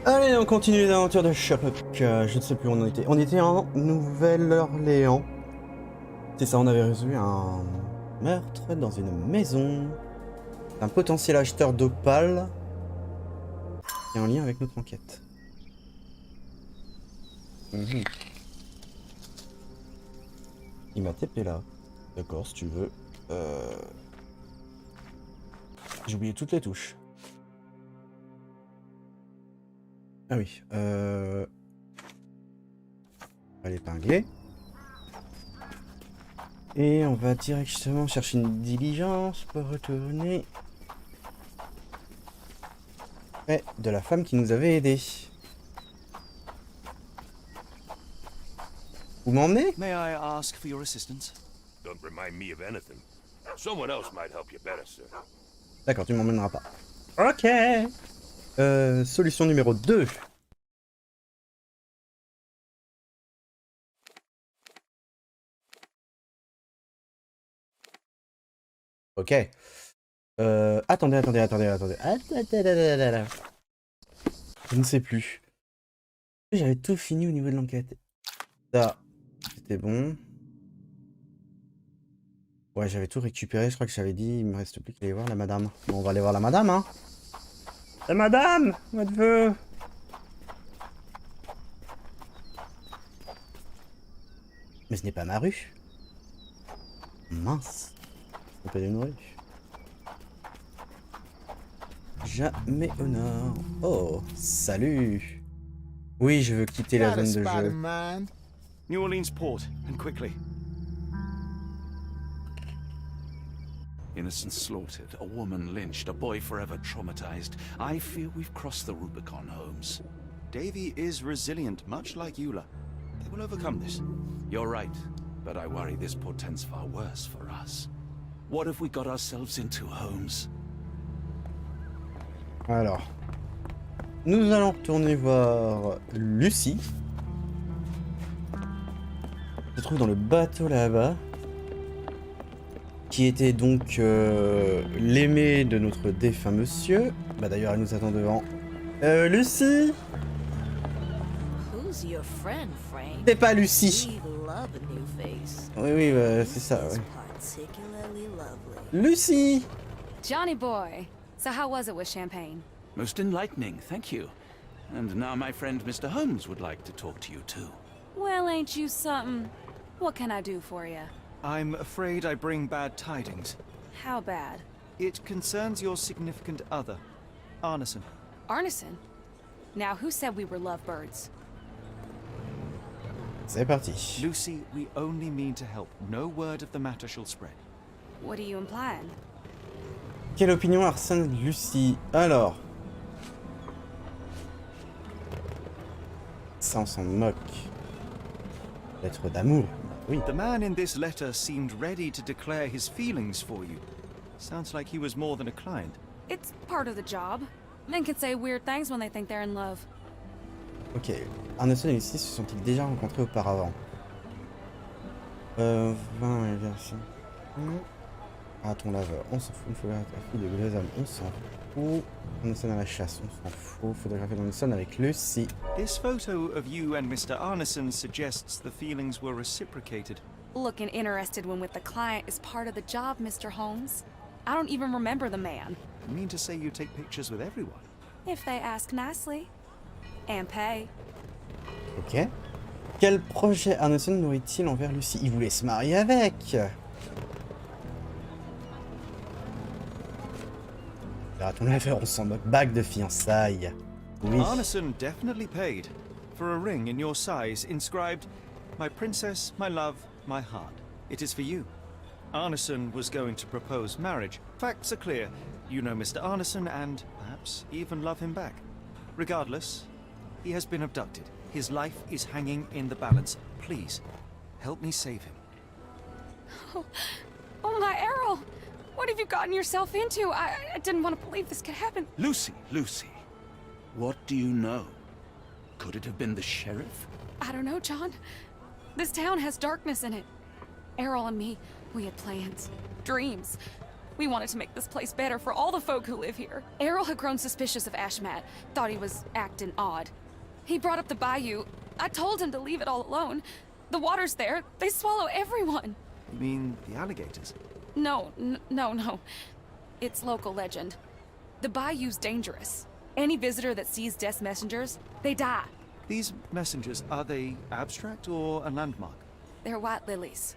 Allez, on continue les aventures de Sherlock. Je ne sais plus où on en était. On était en Nouvelle-Orléans. C'est ça, on avait résolu un meurtre dans une maison. Un potentiel acheteur d'opale. Qui est en lien avec notre enquête. Il m'a TP là. D'accord, si tu veux. J'ai oublié toutes les touches. Ah oui. On va l'épingler. Et on va directement chercher une diligence pour retourner près de la femme qui nous avait aidés. Vous m'emmenez? May I ask for your assistance? Don't remind me of anything. Someone else might help you better, sir. D'accord, tu m'emmèneras pas. Ok. Solution numéro 2. Ok. Attendez. Je ne sais plus. J'avais tout fini au niveau de l'enquête. Ça, c'était bon. Ouais, j'avais tout récupéré. Je crois que j'avais dit, il me reste plus qu'à aller voir la madame. Bon, on va aller voir la madame, hein. La madame, votre veux. Mais ce n'est pas ma rue. Mince. On peut une rue. Jamais au nord. Oh, salut. Oui, je veux quitter la zone de jeu. New Orleans port, and quickly. Innocents slaughtered, a woman lynched, a boy forever traumatized. I fear we've crossed the Rubicon, Holmes. Davy is resilient, much like Eula. They will overcome this. You're right, but I worry this portends far worse for us. What have we got ourselves into, Holmes? Alors, nous allons retourner voir Lucie. Se trouve dans le bateau là-bas. Qui était donc l'aimé de notre défunt monsieur. Bah d'ailleurs, elle nous attend devant. Lucie? C'est pas Lucie. Oui, c'est ça, ouais. Lucie! Johnny boy, so how was it with Champagne? Most enlightening, thank you. And now my friend Mr. Holmes would like to talk to you too. Well, ain't you something? What can I do for you? I'm afraid I bring bad tidings. How bad? It concerns your significant other, Arneson. Arneson? Now, who said we were lovebirds? C'est parti. Lucy, we only mean to help. No word of the matter shall spread. What are you implying? Quelle opinion Arsène de Lucie? Alors. Ça, on s'en moque. Lettre d'amour. Oui. The man in this letter seemed ready to declare his feelings for you. Sounds like he was more than a client. It's part of the job. Men can say weird things when they think they're in love. Ok. Arneson et Lucie se sont-ils déjà rencontrés auparavant? 20 et version. Raton laveur, on s'en fout. Une photographie de deux hommes, on s'en fout. Arneson à la chasse, on s'en fout. Photographie d'Arneson avec Lucie. This photo of you and Mr. Arneson suggests the feelings were reciprocated. Looking interested when with the client is part of the job, Mr. Holmes. I don't even remember the man. You mean to say you take pictures with everyone? If they ask nicely. And pay. Ok. Quel projet Arneson nourrit-il envers Lucie? Il voulait se marier avec. Raton laveur, on s'en moque. Bague de fiançailles. Oui. Arneson definitely paid for a ring in your size inscribed, "My princess, my love, my heart. It is for you." Arneson was going to propose marriage. Facts are clear. You know Mr. Arneson and perhaps even love him back. Regardless, he has been abducted. His life is hanging in the balance. Please, help me save him. Oh my Errol! What have you gotten yourself into? I didn't want to believe this could happen. Lucy, what do you know? Could it have been the sheriff? I don't know, John. This town has darkness in it. Errol and me, we had plans, dreams. We wanted to make this place better for all the folk who live here. Errol had grown suspicious of Ashmat, thought he was acting odd. He brought up the bayou. I told him to leave it all alone. The water's there. They swallow everyone. You mean the alligators? No. It's local legend. The bayou's dangerous. Any visitor that sees Death's messengers, they die. These messengers, are they abstract or a landmark? They're white lilies.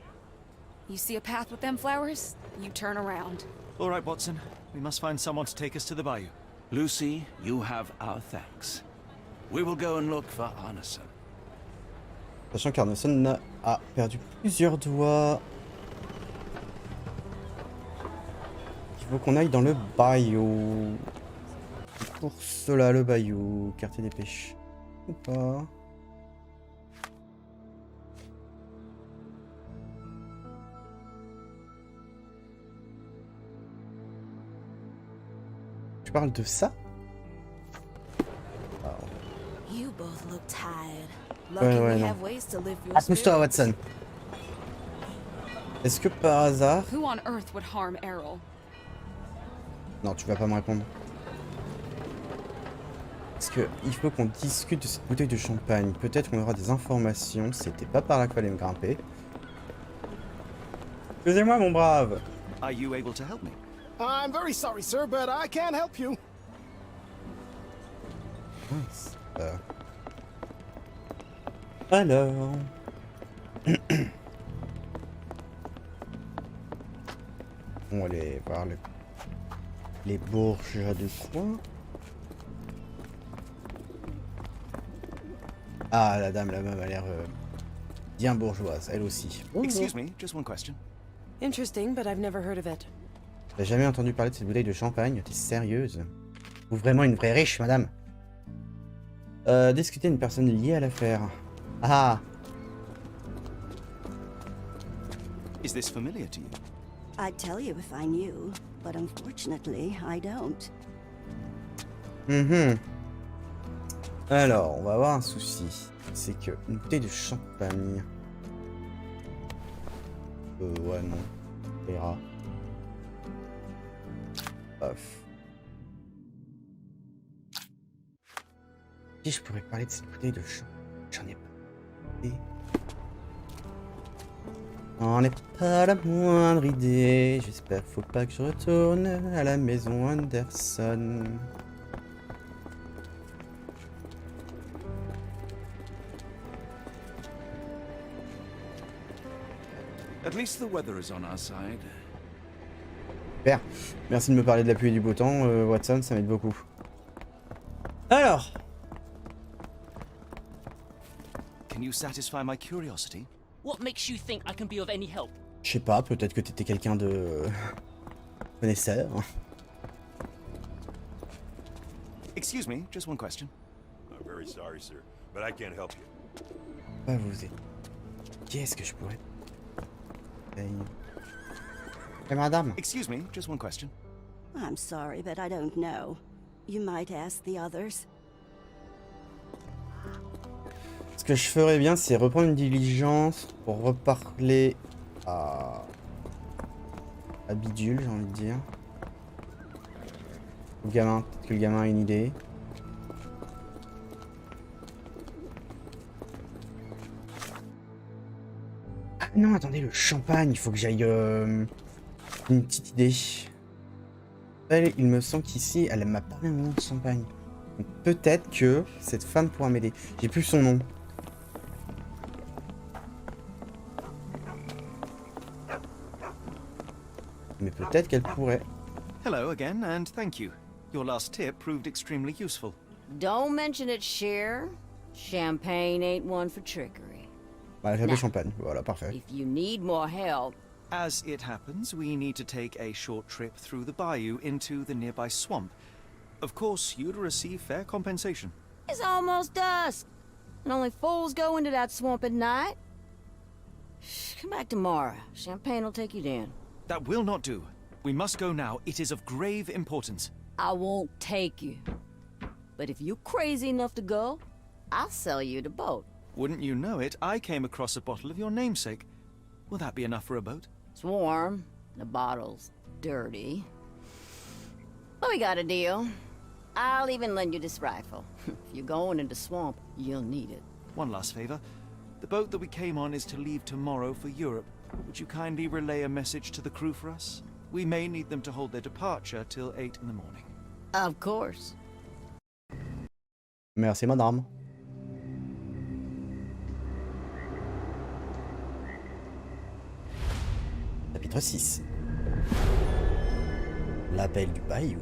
You see a path with them flowers, you turn around. All right, Watson. We must find someone to take us to the bayou. Lucy, you have our thanks. We will go and look for Arneson. Sachant qu'Arneson a perdu plusieurs doigts. Il faut qu'on aille dans le bayou. Pour cela, le bayou. Quartier des pêches. Ou pas. Tu parles de ça? You both look tired. Ouais, non. Pousse-toi, Watson. Est-ce que par hasard... Who on earth would harm Errol? Non, tu vas pas me répondre. Parce que il faut qu'on discute de cette bouteille de champagne. Peut-être qu'on aura des informations. C'était pas par là qu'il fallait me grimper. Excusez-moi, mon brave. Are you able to help me? I'm very sorry, sir, but I can't help you. Mince. Alors... On va aller voir les bourgeois du coin. Ah, la dame, la meuf a l'air bien bourgeoise, elle aussi. Excuse me, just one question. Interesting, but I've never heard of it. T'as jamais entendu parler de cette bouteille de champagne? T'es sérieuse? Vous vraiment une vraie riche, madame? Discuter une personne liée à l'affaire. Ah! Is this familiar to you? I'd tell you if I knew, but unfortunately, I don't. Alors, on va avoir un souci. C'est que une bouteille de champagne... ouais, non. Ça ira. Off. Si je pourrais parler de cette bouteille de champagne, j'en ai pas. Et... on n'est pas la moindre idée. J'espère faut pas que je retourne à la maison Anderson. At least the weather is on our side. Super. Merci de me parler de la pluie et du beau temps, Watson, ça m'aide beaucoup. Alors. Can you satisfy my curiosity? What makes you think I can be of any help? Je sais pas, peut-être que t'étais quelqu'un de... connaisseur. Excuse me, just one question. I'm very sorry, sir, but I can't help you. Pas vous êtes... Qu'est-ce que je pourrais... Hey, madame. Excuse me, just one question. I'm sorry, but I don't know. You might ask the others. Ce que je ferais bien, c'est reprendre une diligence pour reparler à Bidule, j'ai envie de dire. Au gamin, peut-être que le gamin a une idée. Ah non, attendez, le champagne, il faut que j'aille... une petite idée. Elle, il me semble qu'ici, elle m'a parlé un moment de champagne. Donc peut-être que cette femme pourra m'aider. J'ai plus son nom. Mais peut-être qu'elle pourrait. Hello again, and thank you. Your last tip proved extremely useful. Don't mention it, Cher. Champagne ain't one for trickery. Bah, j'avais champagne. Voilà, parfait. If you need more help... As it happens, we need to take a short trip through the bayou into the nearby swamp. Of course, you'd receive fair compensation. It's almost dusk, and only fools go into that swamp at night. Come back tomorrow. Champagne will take you down. That will not do. We must go now. It is of grave importance. I won't take you. But if you're crazy enough to go, I'll sell you the boat. Wouldn't you know it, I came across a bottle of your namesake. Will that be enough for a boat? It's warm. The bottle's dirty. But we got a deal. I'll even lend you this rifle. If you're going into swamp, you'll need it. One last favor. The boat that we came on is to leave tomorrow for Europe. Would you kindly relay a message to the crew for us? We may need them to hold their departure till 8 in the morning. Of course. Merci, madame. Chapitre 6. L'appel du bayou.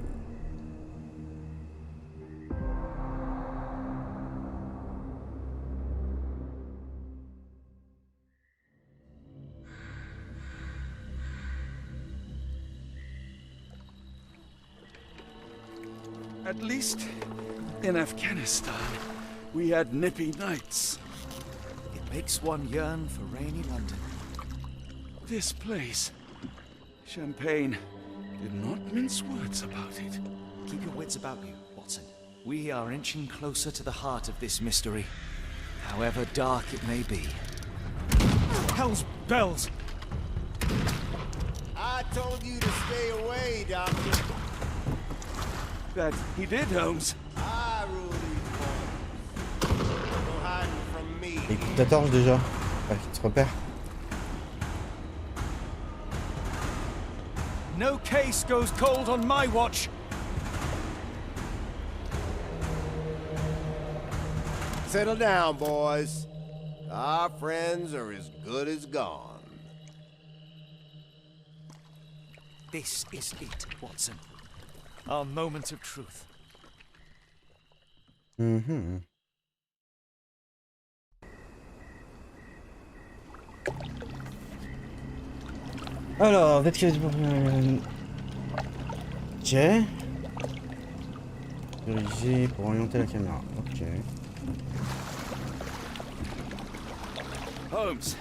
At least in Afghanistan, we had nippy nights. It makes one yearn for rainy London. This place, Champagne, did not mince words about it. Keep your wits about you, Watson. We are inching closer to the heart of this mystery, however dark it may be. Hell's bells! I told you to stay away, Doctor. That he did, Holmes. I rule these boys. No hiding from me. Écoute ta torche déjà. Pas qu'il te repère. No case goes cold on my watch! Settle down, boys. Our friends are as good as gone. This is it, Watson. Our moment of truth. Alors, peut-être que... Ok. Diriger pour orienter la caméra. Ok. Holmes,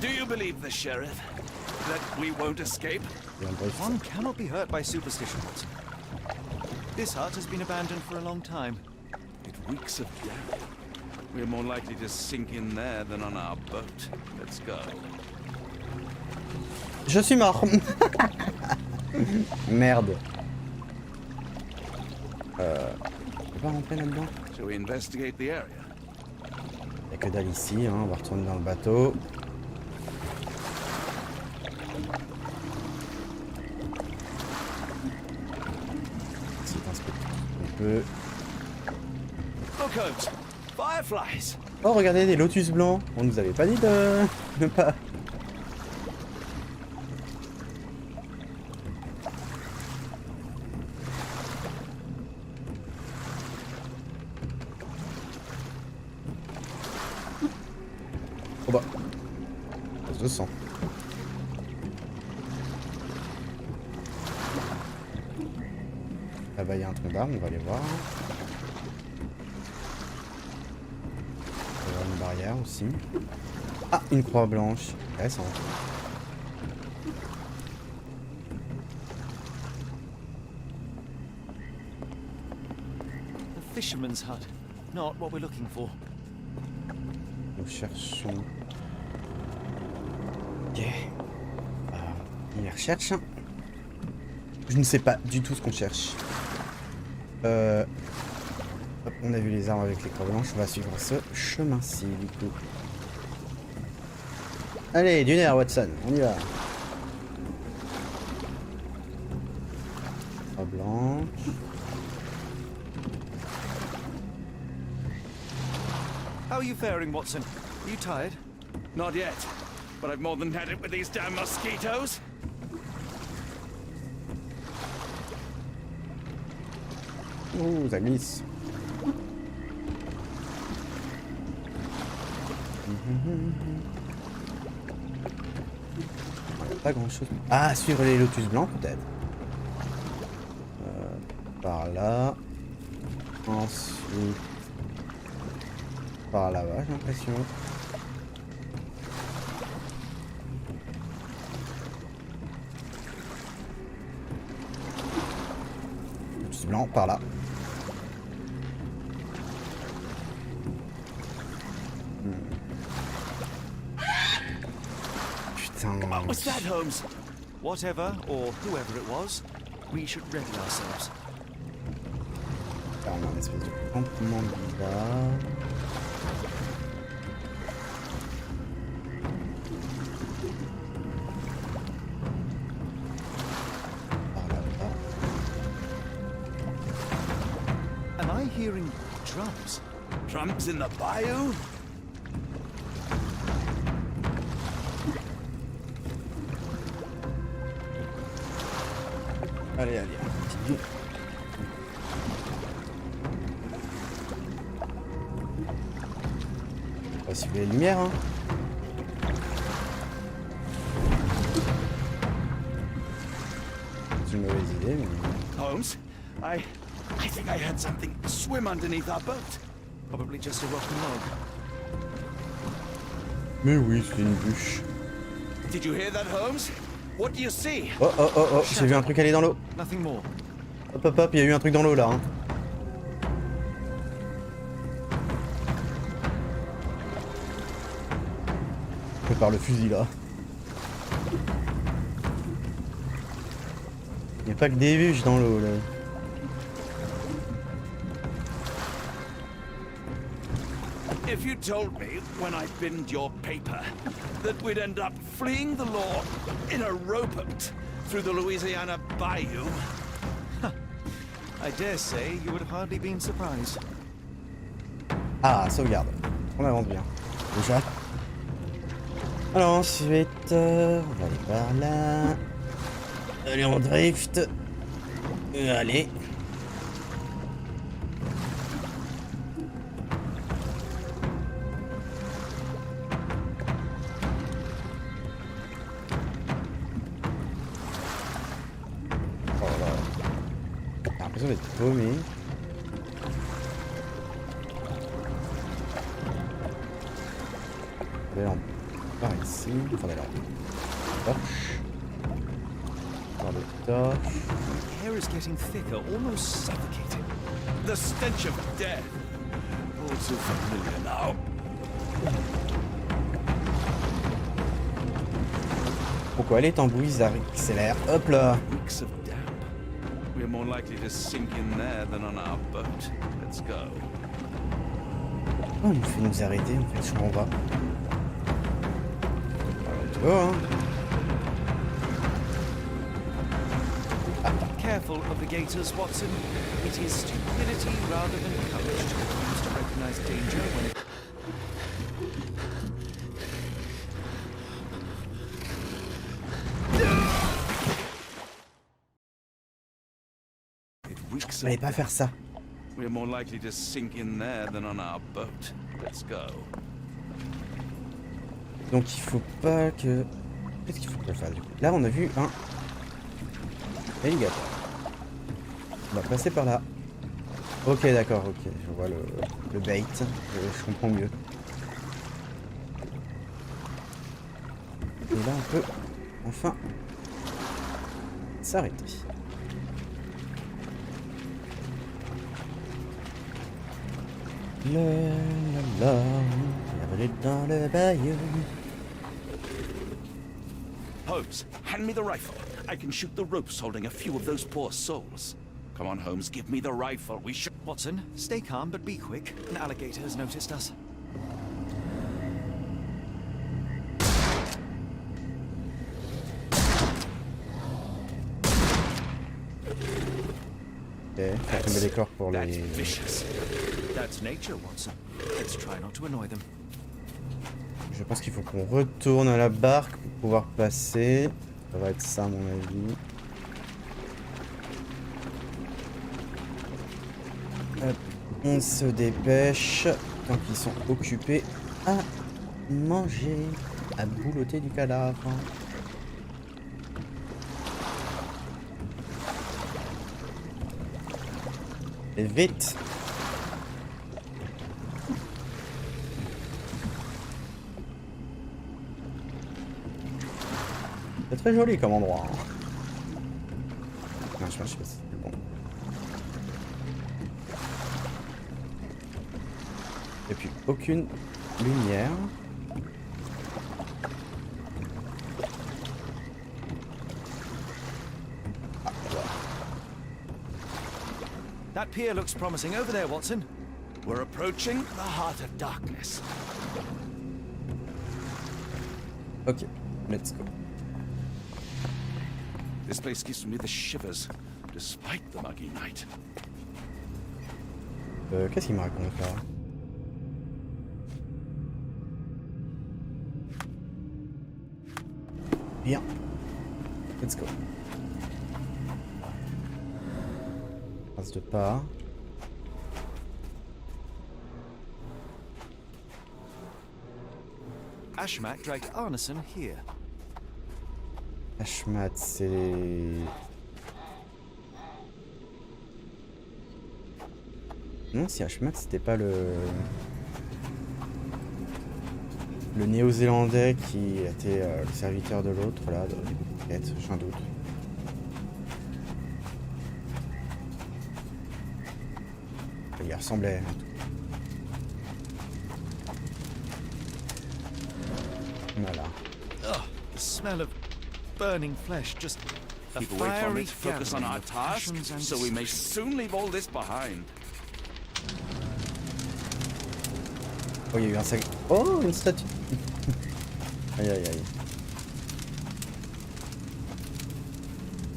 do you believe the sheriff? That we won't escape? One cannot be hurt by superstition, Watson. This hut has been abandoned for a long time. It reeks of death. We're more likely to sink in there than on our boat. Let's go. Je suis mort. Merde. On peut pas rentrer là-dedans? Shall we investigate the area? Y'a que dalle ici, hein. On va retourner dans le bateau. C'est un spectacle. On peut... Look, Holmes! Fireflies! Oh, regardez, des lotus blancs. On nous avait pas dit de pas... Oh bah... Ça se sent. Là-bas, il y a un tronc d'arbre, on va aller voir. Il y a une barrière aussi. Ah, une croix blanche. Intéressant. The fisherman's hut. Not what we're looking for. Nous cherchons... Ok. On y recherche. Je ne sais pas du tout ce qu'on cherche. Hop, on a vu les arbres avec les croix blanches. On va suivre ce chemin-ci du coup. Allez, d'une heure, Watson. On y va. Croix blanche. How are you faring, Watson? Are you tired? Not yet, but I've more than had it with these damn mosquitoes. Ouh, ça glisse. Pas grand chose. Ah, suivre les lotus blancs peut-être. Par là. Ensuite. Par là-bas, j'ai l'impression. Lotus blanc, par là. Putain. What was that, Holmes? Whatever or whoever it was, we should ready ourselves. Là, on a une espèce de campement bizarre. Am I hearing drums? Drums in the bayou? Allez, allez, continue. On va suivre les lumières, hein. C'est une mauvaise idée, mais... Holmes, I think I heard something swim underneath our boat. Probably just a rotten log. Mais oui, c'est une bûche. Did you hear that, Holmes? What do you see? Oh, oh, oh, oh, j'ai vu un truc aller dans l'eau. Nothing more. Hop, hop, hop, il y a eu un truc dans l'eau, là, hein. Je prépare le fusil, là. Il n'y a pas que des bûches dans l'eau, là. If you told me when I binned your paper that we'd end up fleeing the law in a rowboat through the Louisiana Bayou... I dare say you would have hardly been surprised. Ah, sauvegarde. On avance bien. Déjà. Alors ensuite, on va aller par là. Allez, on drift. Allez. Oh là là. J'ai l'impression d'être paumé. Allez, on part ici. Enfin, allez, torche. Par le torche. The air is getting thicker, almost suffocating. The stench of death. All too familiar now. Pourquoi les tambouilles accélèrent? Hop là. Weeks of damp. We're more likely to sink in there than on our boat. Let's go. Oh, il fait nous arrêter, en fait, je comprends pas. Oh, hein. Careful of the gators, Watson. It is stupidity rather than courage to refuse to recognize danger when it... Fallait pas faire ça. We're more likely to sink in there than on our boat. Let's go. Donc il faut pas que... Qu'est-ce qu'il faut qu'on fasse du coup? Là on a vu un alligator. On va passer par là. Ok d'accord, ok, je vois le bait, je comprends mieux. Et là on peut enfin s'arrêter. La la la, la dans le bayou. Holmes, hand me the rifle. I can shoot the ropes holding a few of those poor souls. Come on, Holmes, give me the rifle. We should... Watson, stay calm but be quick. An alligator has noticed us. Ok, faire tomber les corps pour That's les... vicious. That's nature, Watson. Let's try not to annoy them. Je pense qu'il faut qu'on retourne à la barque pour pouvoir passer. Ça va être ça à mon avis. Hop, on se dépêche tant qu'ils sont occupés à manger, à boulotter du cadavre. Et vite! C'est très joli comme endroit. Hein. Non, je sais pas si c'est bon. Et puis aucune lumière. That pier looks promising over there, Watson. We're approaching the heart of darkness. Ok, let's go. This place gives me the shivers, despite the muggy night. Qu'est-ce qu'il me raconte là? Bien. Let's go. Passe de pas. Ashmat dragged Arneson here. Ashmat, c'est... Non, si Ashmat, c'était pas le néo-zélandais qui était le serviteur de l'autre, là, de quête, j'ai un doute. Il ressemblait, en tout cas. Voilà. Ugh, the smell of burning flesh, just a Keep away from fiery it, focus on gathering our of task, passions and so we may soon leave all this behind. Oh, il y a eu un sac. Oh, une statue. Aïe, aïe, aïe.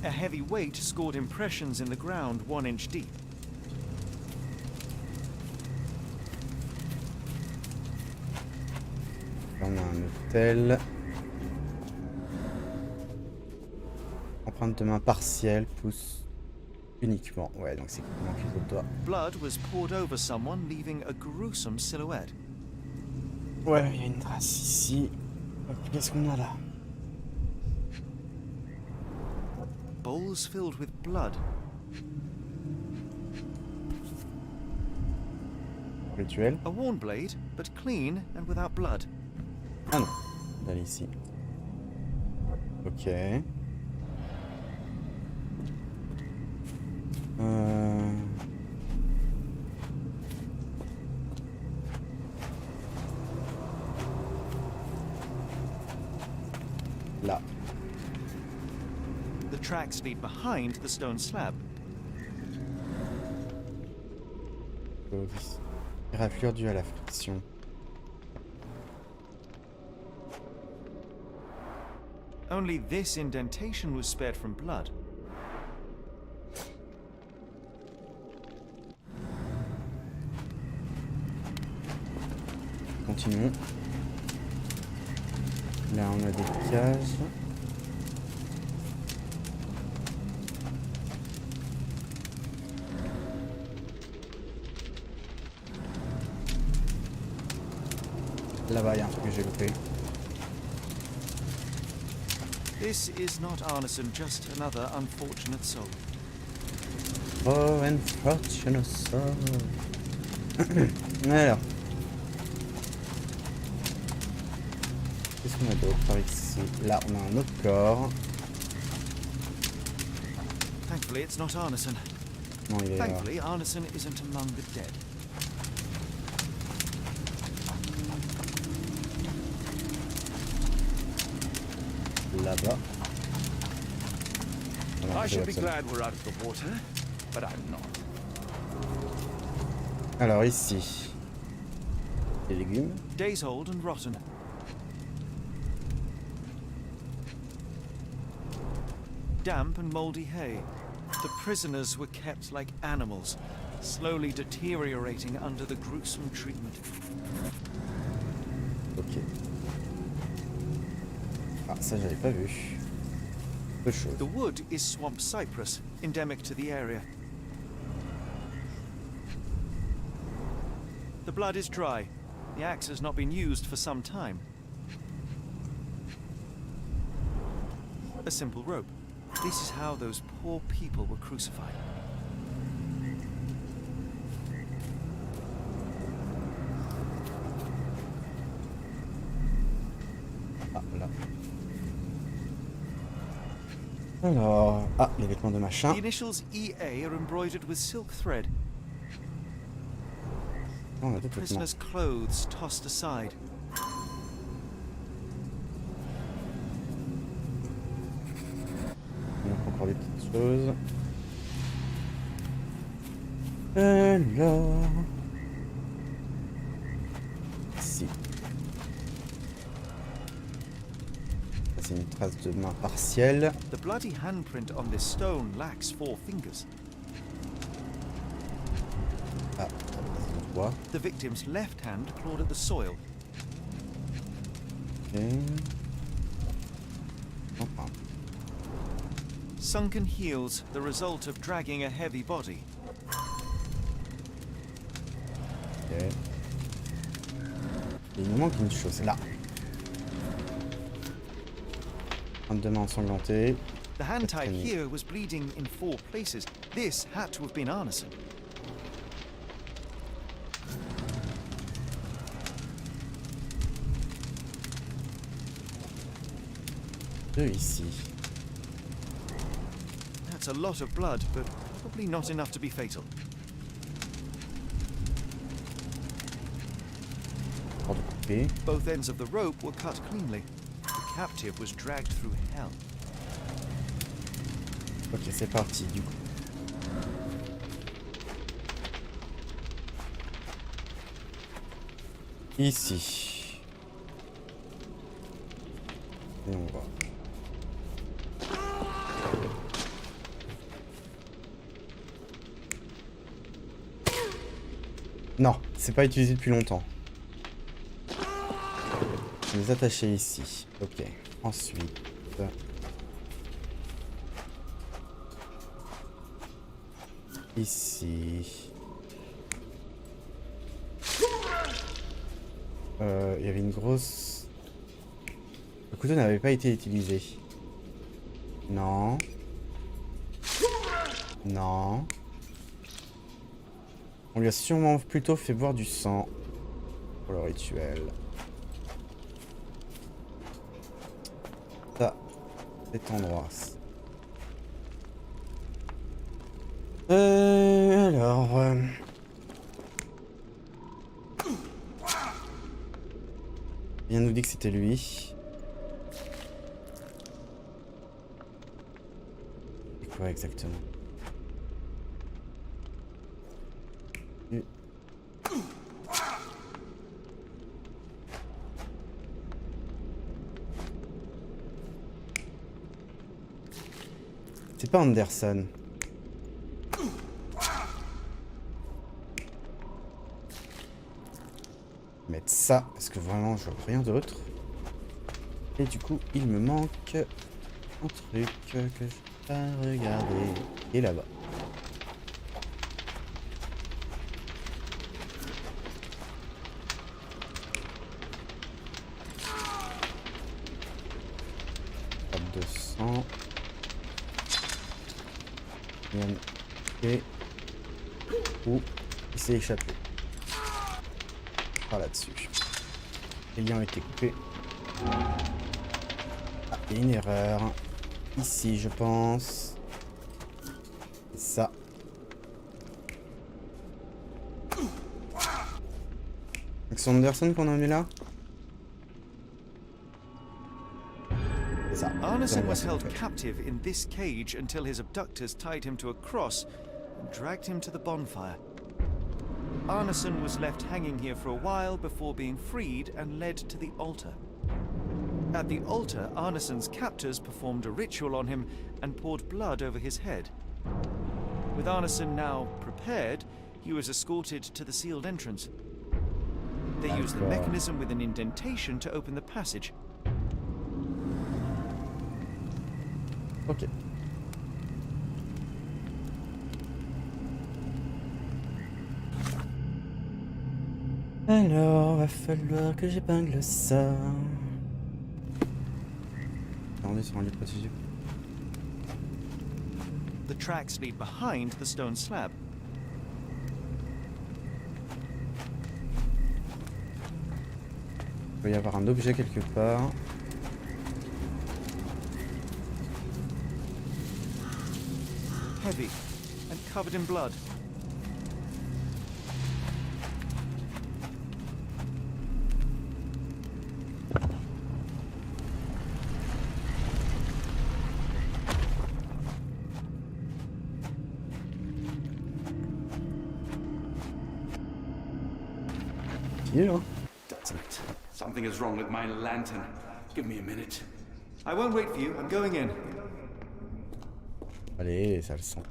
A heavy weight scored impressions in the ground 1 inch deep. Là, on a un hôtel. Empreinte de main partielle, pouce uniquement. Ouais, donc c'est qu'il manque une autre doigt. Blood was poured over someone, leaving a gruesome silhouette. Ouais, il y a une trace ici. Qu'est-ce qu'on a là? Bowls filled with blood. Rituel. A worn blade, but clean and without blood. Ah non, d'aller ici. Ok. Là. The tracks lead behind the stone slab. Éraflure due à la friction. Only this indentation was spared from blood. Continuons. Là, on a des cases. Là-bas, il y a un truc que j'ai loupé. This is not Arneson, just another unfortunate soul. Oh, unfortunate soul. Alors. Qu'est-ce qu'on a d'autre par ici? Là, on a un autre corps. Thankfully, it's not Arneson. Non, il est là. Thankfully, Arneson isn't among the dead. Là-bas. I should be glad we're out of the water, but I'm not. Alors ici, les légumes. Days old and rotten. Damp and mouldy hay. The prisoners were kept like animals, slowly deteriorating under the gruesome treatment. Ok. Ah, ça j'avais pas vu. Peu de choses. The wood is swamp cypress, endemic to the area. The blood is dry. The axe has not been used for some time. A simple rope. This is how those poor people were crucified. Ah, là. Alors, ah, les vêtements de machin. The initials EA are embroidered with silk thread. Oh, on a d'autres vêtements. Prisoners' clothes tossed aside. On a encore des petites choses. Alors... Ici. Ça, c'est une trace de main partielle. The bloody handprint on this stone lacks 4 fingers. Ah, ça se voit. The victim's left hand clawed at the soil. Ok. Enfin. Sunken heels, the result of dragging a heavy body. Ok. Il nous manque une chose, là. 22 mains ensanglantées. The hand tied here was bleeding in 4 places. This had to have been Arneson. Deux ici. That's a lot of blood, but probably not enough to be fatal. Corde coupée. Both ends of the rope were cut cleanly. The captive was dragged through hell. Ok, c'est parti du coup. Ici. Et on va. Non, c'est pas utilisé depuis longtemps. Je vais les attacher ici. Ok. Ensuite. Ici. Il y avait une grosse... Le couteau n'avait pas été utilisé. Non. Non. On lui a sûrement plutôt fait boire du sang pour le rituel. Ça, cet endroit. Alors... Il nous dit que c'était lui. C'est quoi exactement? C'est pas Anderson. Mettre ça, parce que vraiment je vois rien d'autre. Et du coup, il me manque un truc que je pas regarder. Et là-bas. Pas de sang. Et où il s'est échappé. Par là-dessus. Les liens ont été coupés. Ah, il y a une erreur. Ici, je pense. C'est ça. C'est Anderson qu'on a mis là. C'est ça. Arneson was held captive in this cage until his abductors tied him to a cross and dragged him to the bonfire. Arneson was left hanging here for a while before being freed and led to the altar. At the altar, Arneson's captors performed a ritual on him and poured blood over his head. With Arneson now prepared, he was escorted to the sealed entrance. They used the mechanism with an indentation to open the passage. Ok. Alors, va falloir que j'épingle ça. On est sur un lieu prestigieux. The tracks lead behind the stone slab. Il doit y avoir un objet quelque part. Heavy and covered in blood. dire. Something is wrong with my lantern. Give me a minute. I won't wait for you. I'm going in. Allez, ça le sent.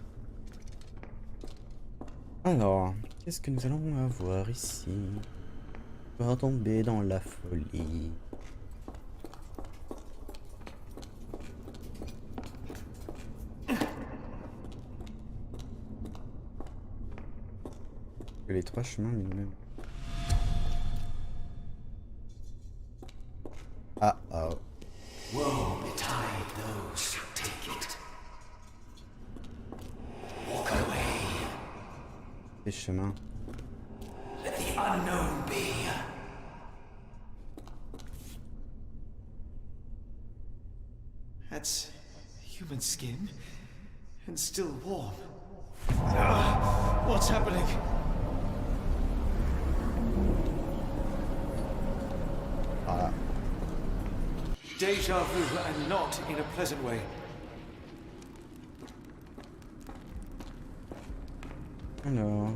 Alors, qu'est-ce que nous allons avoir ici? On va tomber dans la folie. Les 3 chemins minimum. Ah oh. Woe betide those who take it. Walk away. Les chemins. Let the unknown be. That's human skin and still warm. What's happening? Voilà. Deja vu, and not in a pleasant way. Alors.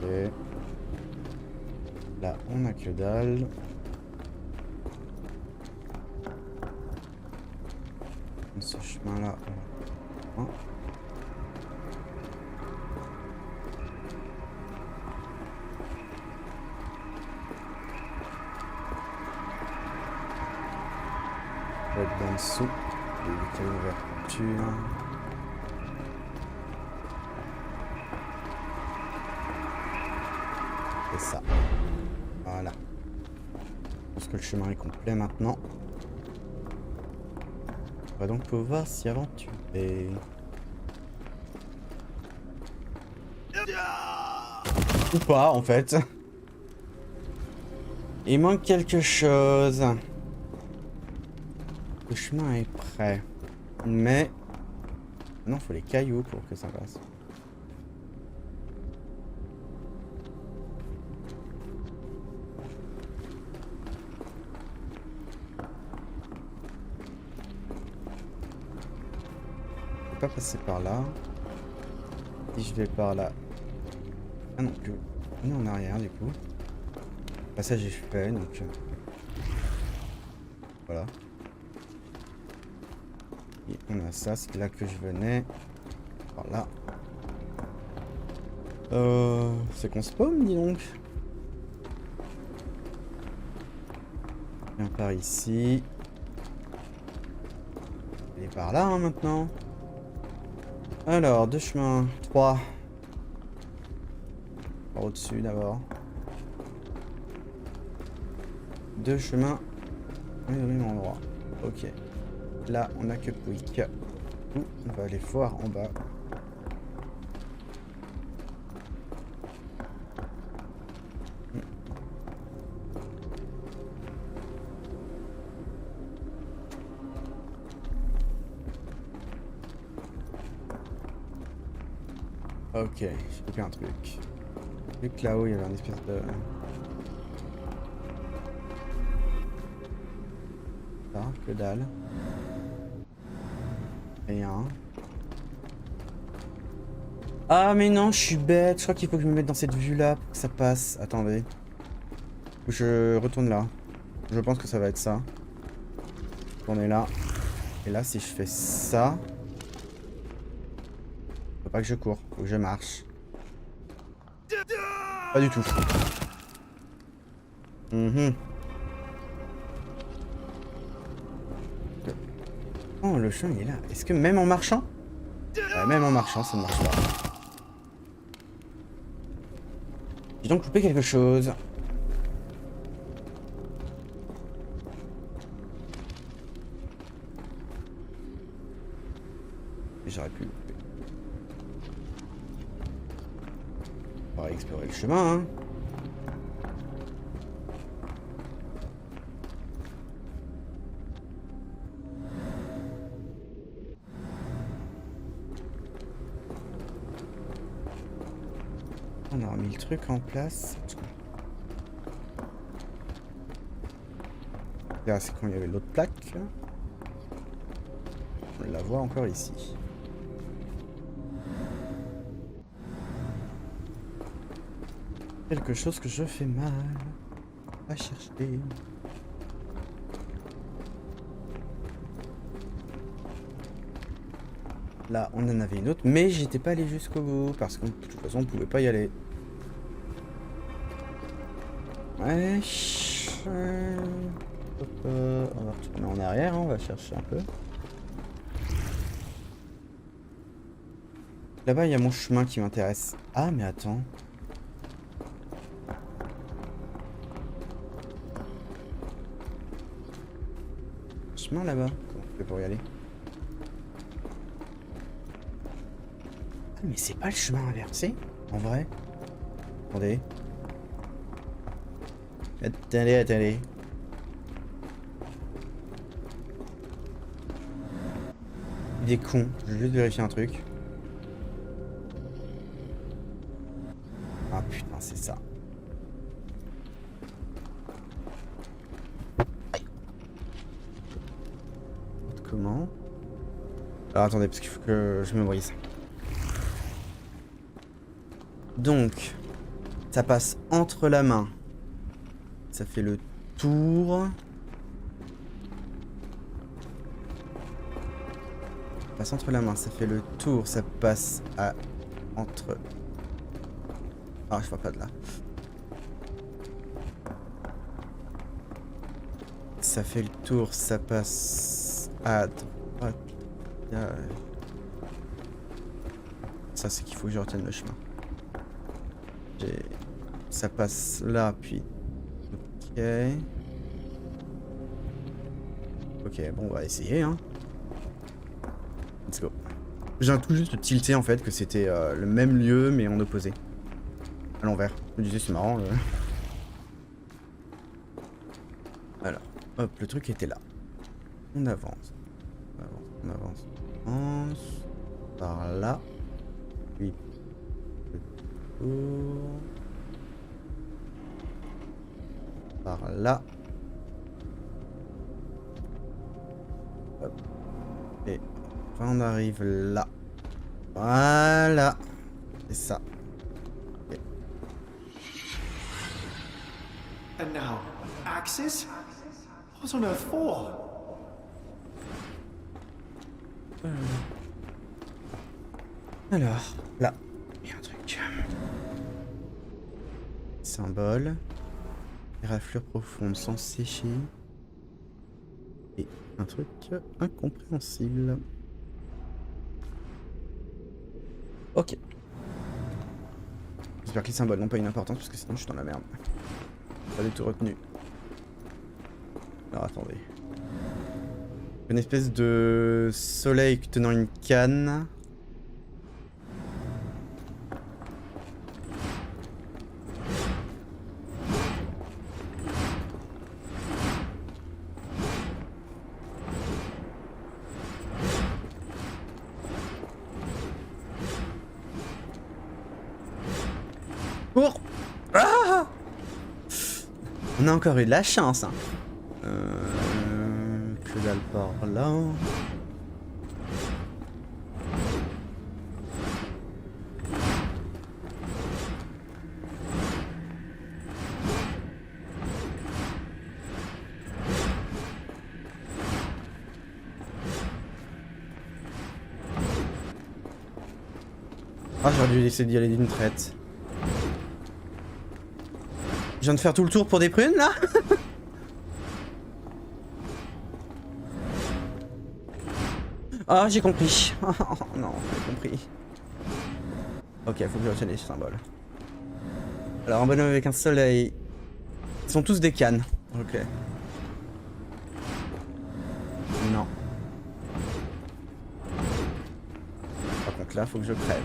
Ok. Là, on a que dalle. Ce chemin-là, on va... On va être dans le dessous. Éviter l'ouverture. C'est ça. Voilà. Je pense que le chemin est complet maintenant. On va donc pouvoir s'y aventurer. Ou pas en fait. Il manque quelque chose. Le chemin est prêt. Mais... non, il faut les cailloux pour que ça passe. Je peux pas passer par là. Si je vais par là... ah non, je... on est en arrière du coup. Le passage est fait donc... voilà. Et on a ça, c'est là que je venais. Par là. C'est qu'on spawn, dis donc. Viens par ici. Et par là hein, maintenant. Alors, 2 chemins. 3. Par au-dessus d'abord. 2 chemins. Au même endroit. Ok. Là, on a que Pouic. On va aller voir en bas. Ok, j'ai coupé un truc. Vu que là-haut, il y avait une espèce de... ça, que dalle. Rien. Ah mais non, je suis bête. Je crois qu'il faut que je me mette dans cette vue-là pour que ça passe. Attendez. Je retourne là. Je pense que ça va être ça. Tourner là. Et là, si je fais ça... faut pas que je cours. Faut que je marche. Pas du tout. Oh, le chemin il est là. Est-ce que même en marchant? Ouais, même en marchant, ça ne marche pas. J'ai donc coupé quelque chose. J'aurais pu louper. On va explorer le chemin, hein. On a remis le truc en place. Je comprends Là, c'est quand il y avait l'autre plaque. On la voit encore ici. Quelque chose que je fais mal à chercher. Là, on en avait une autre, mais j'étais pas allé jusqu'au bout parce que de toute façon, on pouvait pas y aller. Ouais. On va retourner en arrière, hein, on va chercher un peu. Là-bas, il y a mon chemin qui m'intéresse. Ah, mais attends. Chemin là-bas. Comment on fait pour y aller? Ah, mais c'est pas le chemin inversé, en vrai. Attendez. Attendez. Il est con, je vais juste vérifier un truc. Ah putain, c'est ça. Comment? Alors attendez, parce qu'il faut que je me brise. Donc, ça passe entre la main. Ça fait le tour. Ça passe entre la main, ça fait le tour. Ça passe à entre... Ah, je vois pas de là. Ça fait le tour, ça passe à droite. Ça, c'est qu'il faut que je retienne le chemin. Ça passe là, puis... Ok. Ok, bon, on va essayer, hein. Let's go. J'ai tout juste tilté, en fait, que c'était le même lieu, mais en opposé. À l'envers. Je me disais, c'est marrant. Alors, hop, le truc était là. On avance. On avance. Par là. Puis, le tour. Par là. Hop. Et enfin, on arrive là. Voilà. C'est ça. Okay. And now, axes? What on earth for? Alors, là, il y a un truc. Symbole. Éraflure profonde sans sécher. Et un truc incompréhensible. Ok. J'espère que les symboles n'ont pas une importance parce que sinon je suis dans la merde. Pas du tout retenu. Alors attendez. Une espèce de soleil tenant une canne. Cours! Ah! On a encore eu de la chance, hein. Que dalle par là. Ah, j'aurais dû essayer d'y aller d'une traite. Je viens de faire tout le tour pour des prunes, là. Ah, j'ai compris. Oh, non, j'ai compris. Ok, faut que je retienne les symboles. Alors, un bonhomme avec un soleil. Ils sont tous des cannes. Ok. Non. Par contre, là, faut que je crève.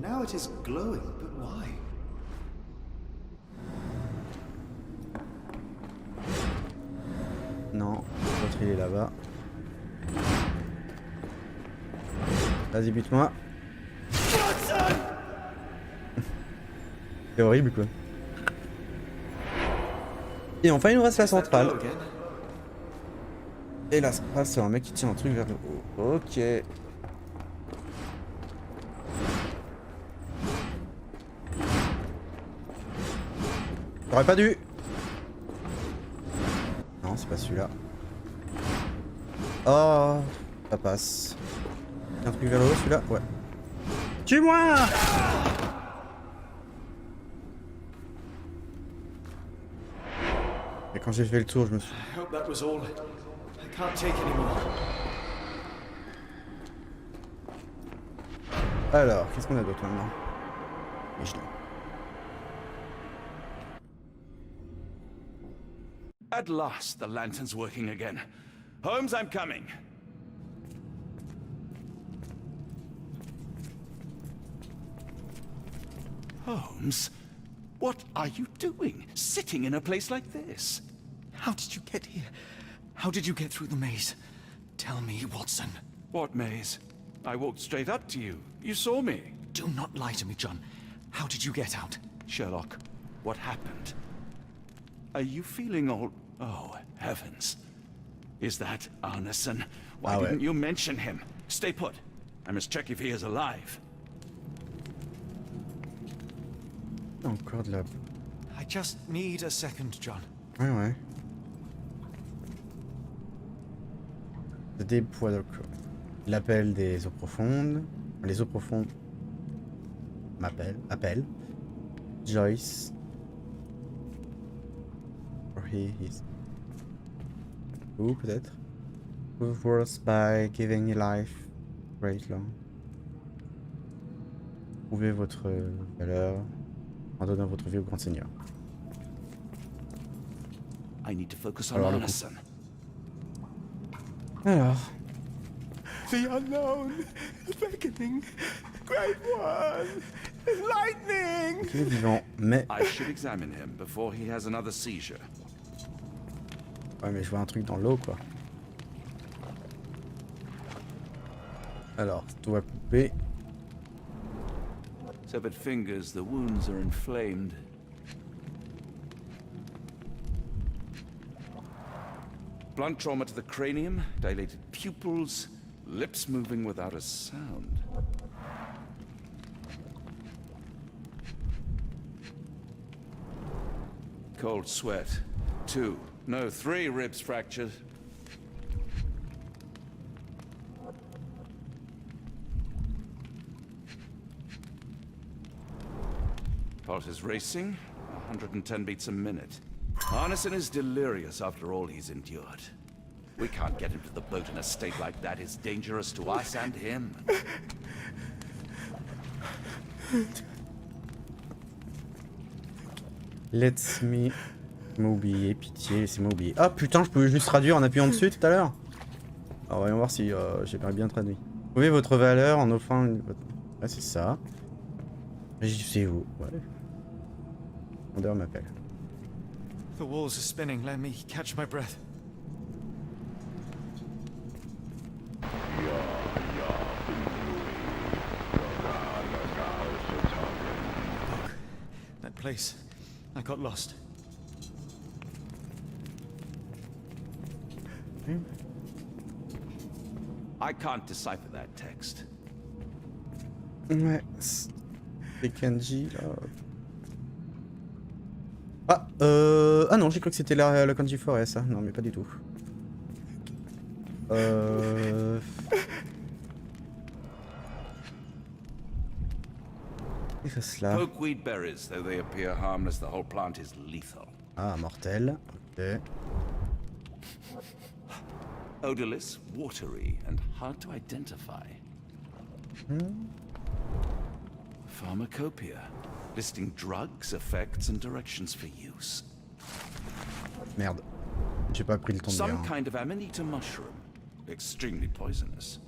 Now it is glowing, but why? Non, l'autre il est là-bas. Vas-y, bute-moi. C'est horrible quoi. Et enfin il nous reste la centrale. Et la centrale c'est un mec qui tient un truc vers le haut. Ok. J'aurais pas dû. Non c'est pas celui-là. Oh, ça passe. Un truc vers le haut celui-là? Ouais. Tue-moi! Et quand j'ai fait le tour, je me suis... Alors, qu'est-ce qu'on a d'autre maintenant? At last, the lantern's working again. Holmes, I'm coming. Holmes, what are you doing? Sitting in a place like this? How did you get here? How did you get through the maze? Tell me, Watson. What maze? I walked straight up to you. You saw me. Do not lie to me, John. How did you get out? Sherlock, what happened? Are you feeling all... Oh, heavens. Is that Arneson? Why didn't you mention him? Stay put. I must check if he is alive. Encore de la... I just need a second, John. Ouais, ouais. Des poids de corps. L'appel des eaux profondes. Les eaux profondes appellent. Joyce. Or he is. Ou peut-être. Prove worth by giving a life. Great long. Prouvez votre valeur en donnant votre vie au grand seigneur. I need to focus on Arneson. Alors. The unknown, beckoning, great one, lightning. Il est vivant, mais... I should examine him before he has another seizure. Ouais, mais je vois un truc dans l'eau, quoi. Alors, doigt coupé. Severed fingers, the wounds are inflamed. Blunt trauma to the cranium, dilated pupils, lips moving without a sound. Cold sweat. 2, no, 3 ribs fractured. Pulse is racing, 110 beats a minute. Arneson is delirious after all he's endured. We can't get him to the boat in a state like that. It's dangerous to us and him. Let's me m'oublier, pitié, laissez-moi oublier. Ah putain, je pouvais juste traduire en appuyant dessus tout à l'heure. Alors voyons voir si j'ai bien traduit. Trouvez votre valeur en offrant une... Ouais, c'est ça. Régissez-vous. Ouais. Mondeur m'appelle. The walls are spinning. Let me catch my breath. Look, that place. I got lost. I can't decipher that text. Ouais. C'est kanji là. Ah non, j'ai cru que c'était la kanji forêt ça. Non mais pas du tout. Qu'est-ce que c'est cela? Pokeweed berries, though they appear harmless, the whole plant is lethal. Ah, mortel. Ok. Odorless, watery, and hard to identify. Pharmacopoeia, listing drugs, effects, and directions for use. Merde. J'ai pas pris le temps de lire. Some kind of amanita mushroom, extremely poisonous.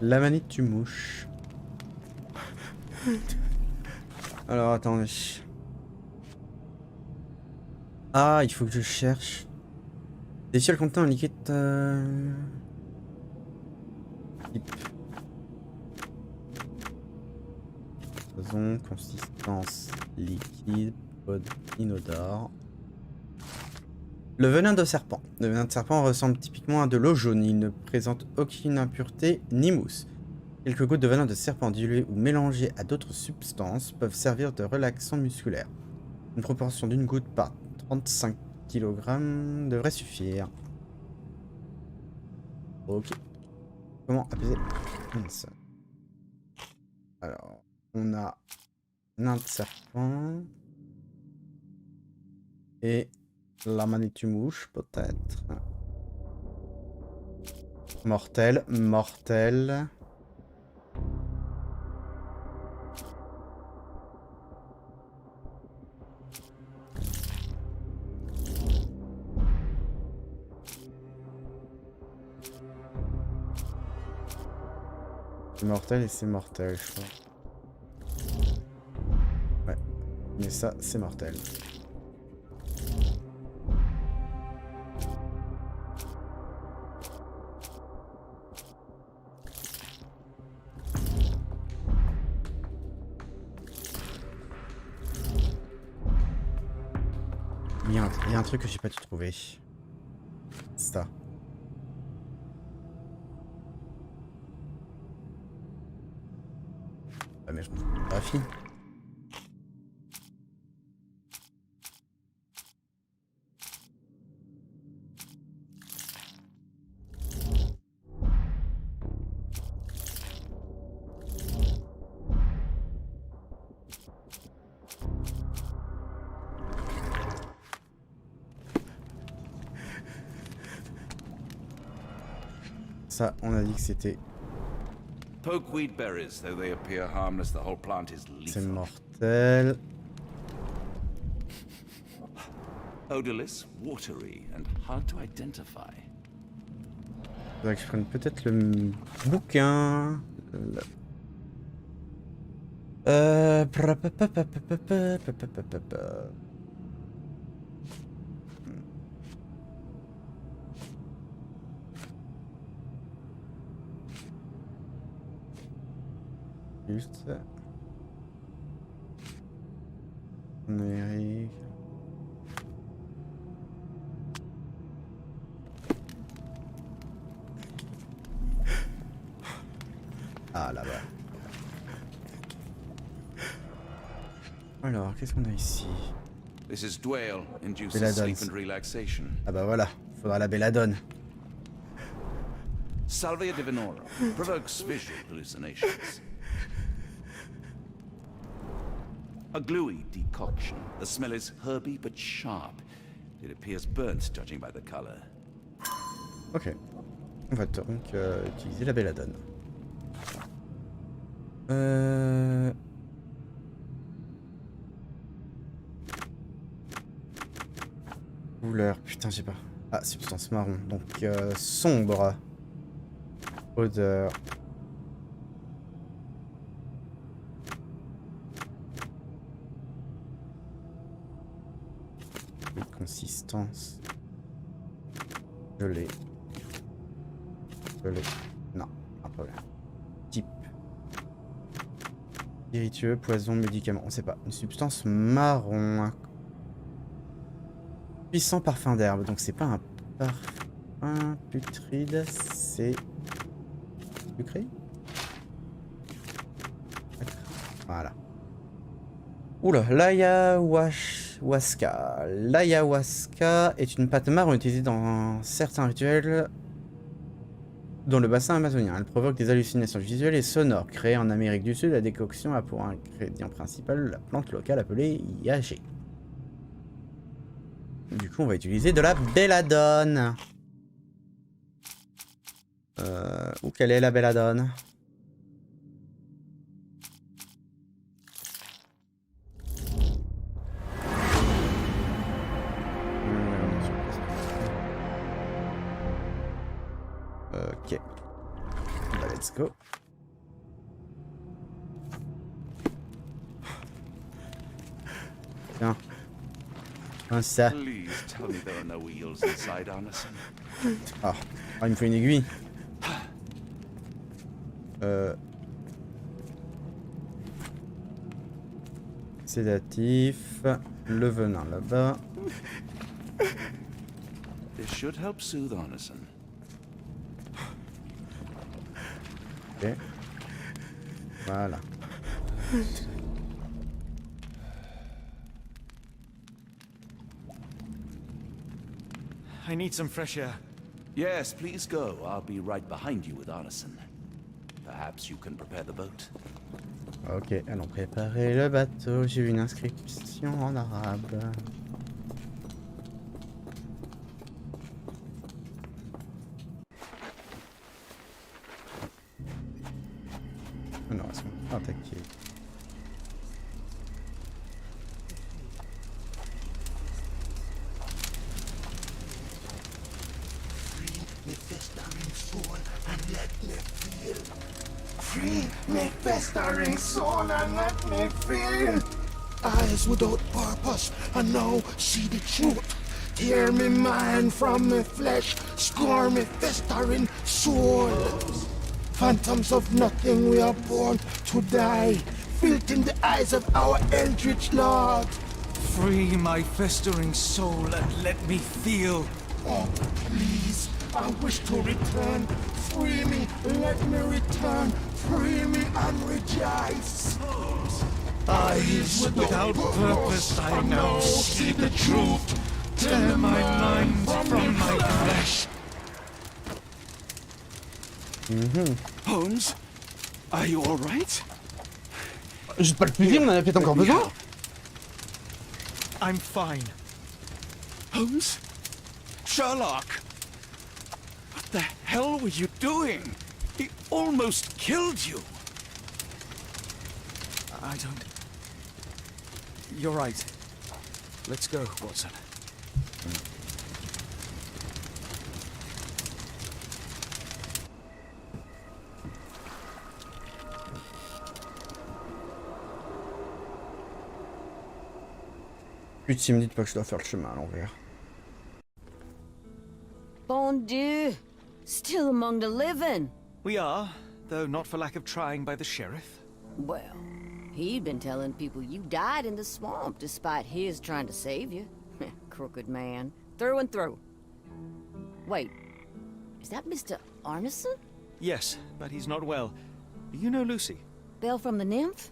L'amanite tu mouche. Alors attendez. Ah, il faut que je cherche. Des fioles contenant un liquide. poison, consistance liquide, pod inodore. Le venin de serpent. Le venin de serpent ressemble typiquement à de l'eau jaune. Il ne présente aucune impureté ni mousse. Quelques gouttes de venin de serpent diluées ou mélangées à d'autres substances peuvent servir de relaxant musculaire. Une proportion d'une goutte par 35 kg devrait suffire. Ok. Comment apaiser ça? Alors, on a nain de serpent et la manitue mouche peut-être. Mortel, mortel. C'est mortel et c'est mortel, je crois. Ouais, mais ça, c'est mortel. Il y a un truc que j'ai pas dû trouver. C'est ça. Ah mais je m'en fous de la fille. Ça, on a dit que c'était... Pokeweed berries, though they appear harmless, the whole plant is C'est lethal. mortel. Odorless, watery, and hard to identify. Faudrait que je prenne peut-être le bouquin. Juste. Numérique. Ah là-bas. Alors, qu'est-ce qu'on a ici? This is Dwale, induces Belladone. sleep and relaxation. Ah bah voilà, faudra la belladone. Salvia divinorum provokes visual hallucinations. A gluey decoction. The smell is herby but sharp. It appears burnt, judging by the color. Ok. On va donc utiliser la belladone. Couleur, putain, j'ai pas. Ah, substance marron. Donc sombre. Odeur. Consistance. Je l'ai. Non, un problème. Type. Spiritueux, poison, médicament. On sait pas. Une substance marron. Puissant parfum d'herbe. Donc c'est pas un parfum putride, c'est sucré. Voilà. Oula, l'ayahuasca. L'ayahuasca est une pâte marron utilisée dans certains rituels dans le bassin amazonien. Elle provoque des hallucinations visuelles et sonores. Créée en Amérique du Sud, la décoction a pour ingrédient principal la plante locale appelée yagé. Du coup, on va utiliser de la belladone. Où quelle est la belladone? Ok. Bah, let's go. Tiens. Un ça. Please tell me there are no wheels inside, Arneson. Ah, il me faut une aiguille. Sédatif. Le venin là-bas. This should help soothe Arneson. Ok. Voilà. I need some fresh air. Yes, please go. I'll be right behind you with Arneson. Perhaps you can prepare the boat. Ok, allons préparer le bateau. J'ai vu une inscription en arabe. Oh non, ils sont attaqués. Free me festering soul and let me feel. Eyes without purpose and now see the truth. Tear me mind from me flesh, score me festering soul. Phantoms of nothing, we are born to die. Filth in the eyes of our eldritch lord. Free my festering soul and let me feel. Oh, please, I wish to return. Free me, let me return. Free me and rejoice. Eyes without purpose, I now see the truth. Tear my mind from my flesh. Holmes, are you all right? J'ai pas le fusil, on en a peut-être encore besoin. I'm fine. Holmes? Sherlock! What the hell were you doing? He almost killed you. I don't... You're right. Let's go, Watson. Putain, me dites pas que je dois faire le chemin à l'envers. Bon Dieu, still among the living. We are, though not for lack of trying by the sheriff. Well, he'd been telling people you died in the swamp despite his trying to save you. Crooked man, through and through. Wait, is that Mr. Arneson? Yes, but he's not well. You know Lucy? Belle from the nymph?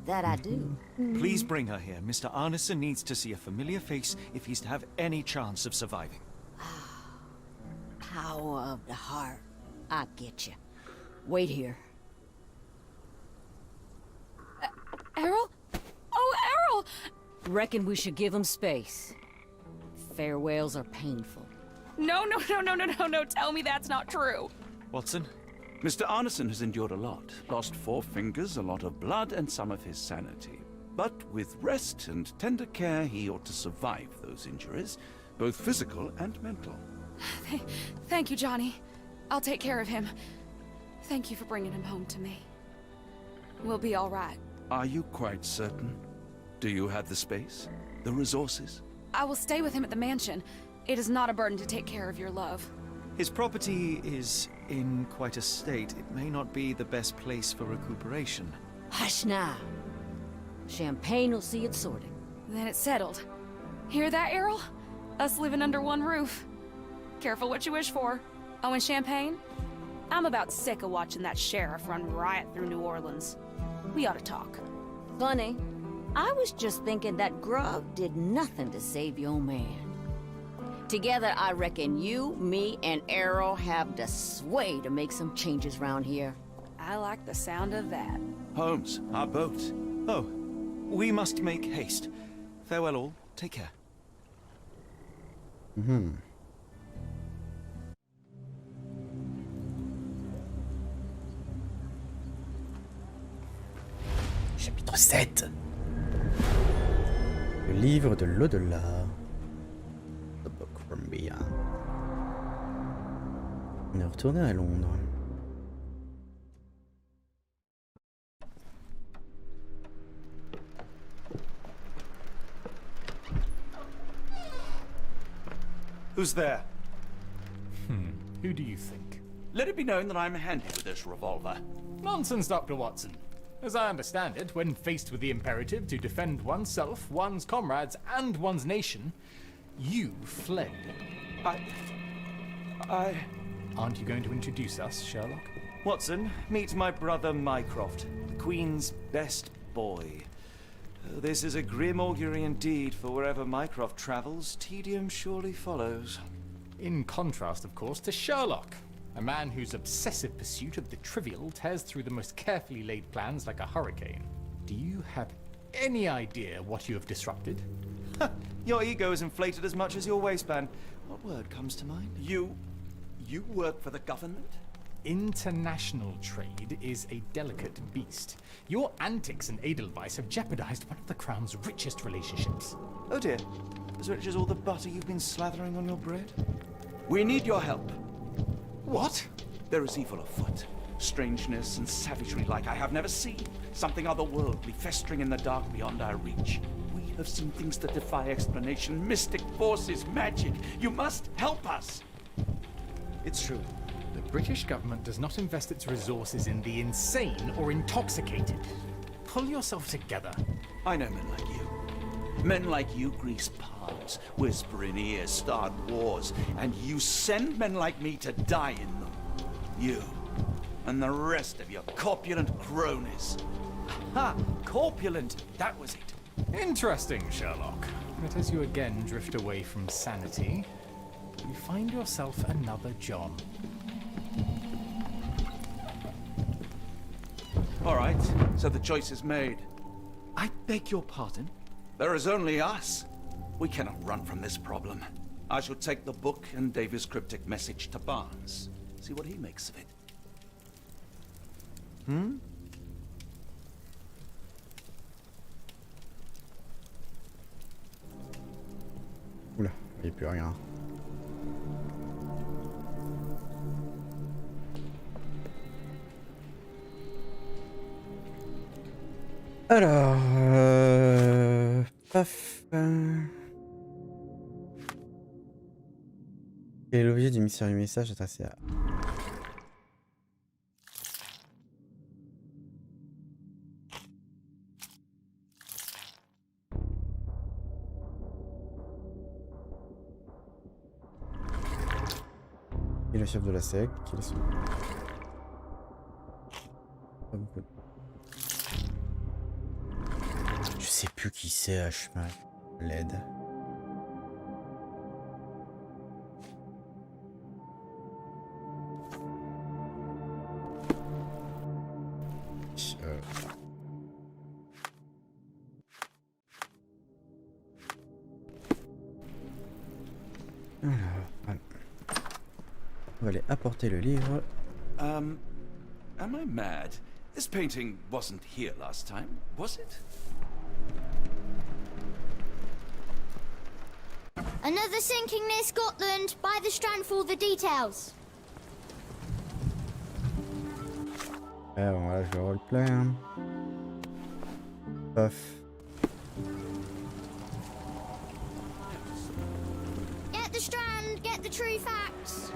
That I do. Please bring her here. Mr. Arneson needs to see a familiar face if he's to have any chance of surviving. Power of the heart. I get you. Wait here. Errol? Oh, Errol! Reckon we should give him space. Farewells are painful. No, tell me that's not true. Watson? Mr. Arneson has endured a lot. Lost 4 fingers, a lot of blood, and some of his sanity. But with rest and tender care, he ought to survive those injuries, both physical and mental. Thank you, Johnny. I'll take care of him. Thank you for bringing him home to me. We'll be all right. Are you quite certain? Do you have the space? The resources? I will stay with him at the mansion. It is not a burden to take care of your love. His property is in quite a state. It may not be the best place for recuperation. Hush now. Champagne will see it sorted. Then it's settled. Hear that, Errol? Us living under one roof. Careful what you wish for. Oh, and champagne? I'm about sick of watching that sheriff run riot through New Orleans. We ought to talk. Funny. I was just thinking that grub did nothing to save your man. Together, I reckon you, me, and Errol have the sway to make some changes around here. I like the sound of that. Holmes, our boat. Oh, we must make haste. Farewell all. Take care. Chapitre 7. Le livre de l'au-delà. The Book from Beyond. On est retourné à Londres. Who's there? Who do you think? Let it be known that I'm handy with this revolver. Nonsense, Dr. Watson. As I understand it, when faced with the imperative to defend oneself, one's comrades, and one's nation, you fled. Aren't you going to introduce us, Sherlock? Watson, meet my brother Mycroft, the Queen's best boy. This is a grim augury indeed, for wherever Mycroft travels, tedium surely follows. In contrast, of course, to Sherlock, a man whose obsessive pursuit of the trivial tears through the most carefully laid plans like a hurricane. Do you have any idea what you have disrupted? Your ego is inflated as much as your waistband. What word comes to mind? You work for the government? International trade is a delicate beast. Your antics and Edelweiss have jeopardized one of the Crown's richest relationships. Oh dear. As rich as all the butter you've been slathering on your bread? We need your help. What? There is evil afoot. Strangeness and savagery like I have never seen. Something otherworldly festering in the dark beyond our reach. We have seen things that defy explanation. Mystic forces, magic. You must help us. It's true. The British government does not invest its resources in the insane or intoxicated. Pull yourself together. I know men like you. Men like you grease palms, whisper in ears, start wars, and you send men like me to die in them. You and the rest of your corpulent cronies. Ha! Corpulent! That was it. Interesting, Sherlock. But as you again drift away from sanity, you find yourself another John. All right, so the choice is made. I beg your pardon? There is only us. We cannot run from this problem. I shall take the book and Davy's cryptic message to Barnes. See what he makes of it. Oula, il n'y a plus rien. Alors, paf. Quel est l'objet du mystérieux message adressé à... Et le chef de la secte, qui est son... Pas beaucoup. Je sais plus qui c'est, Ashman. L'aide. Alors, voilà. On va aller apporter le livre. Am I mad? This painting wasn't here last time, was it? Another sinking near Scotland. By the Strand for the details. Bon, voilà, je vais roleplay. Hein. Paf. Get the Strand, get the true facts.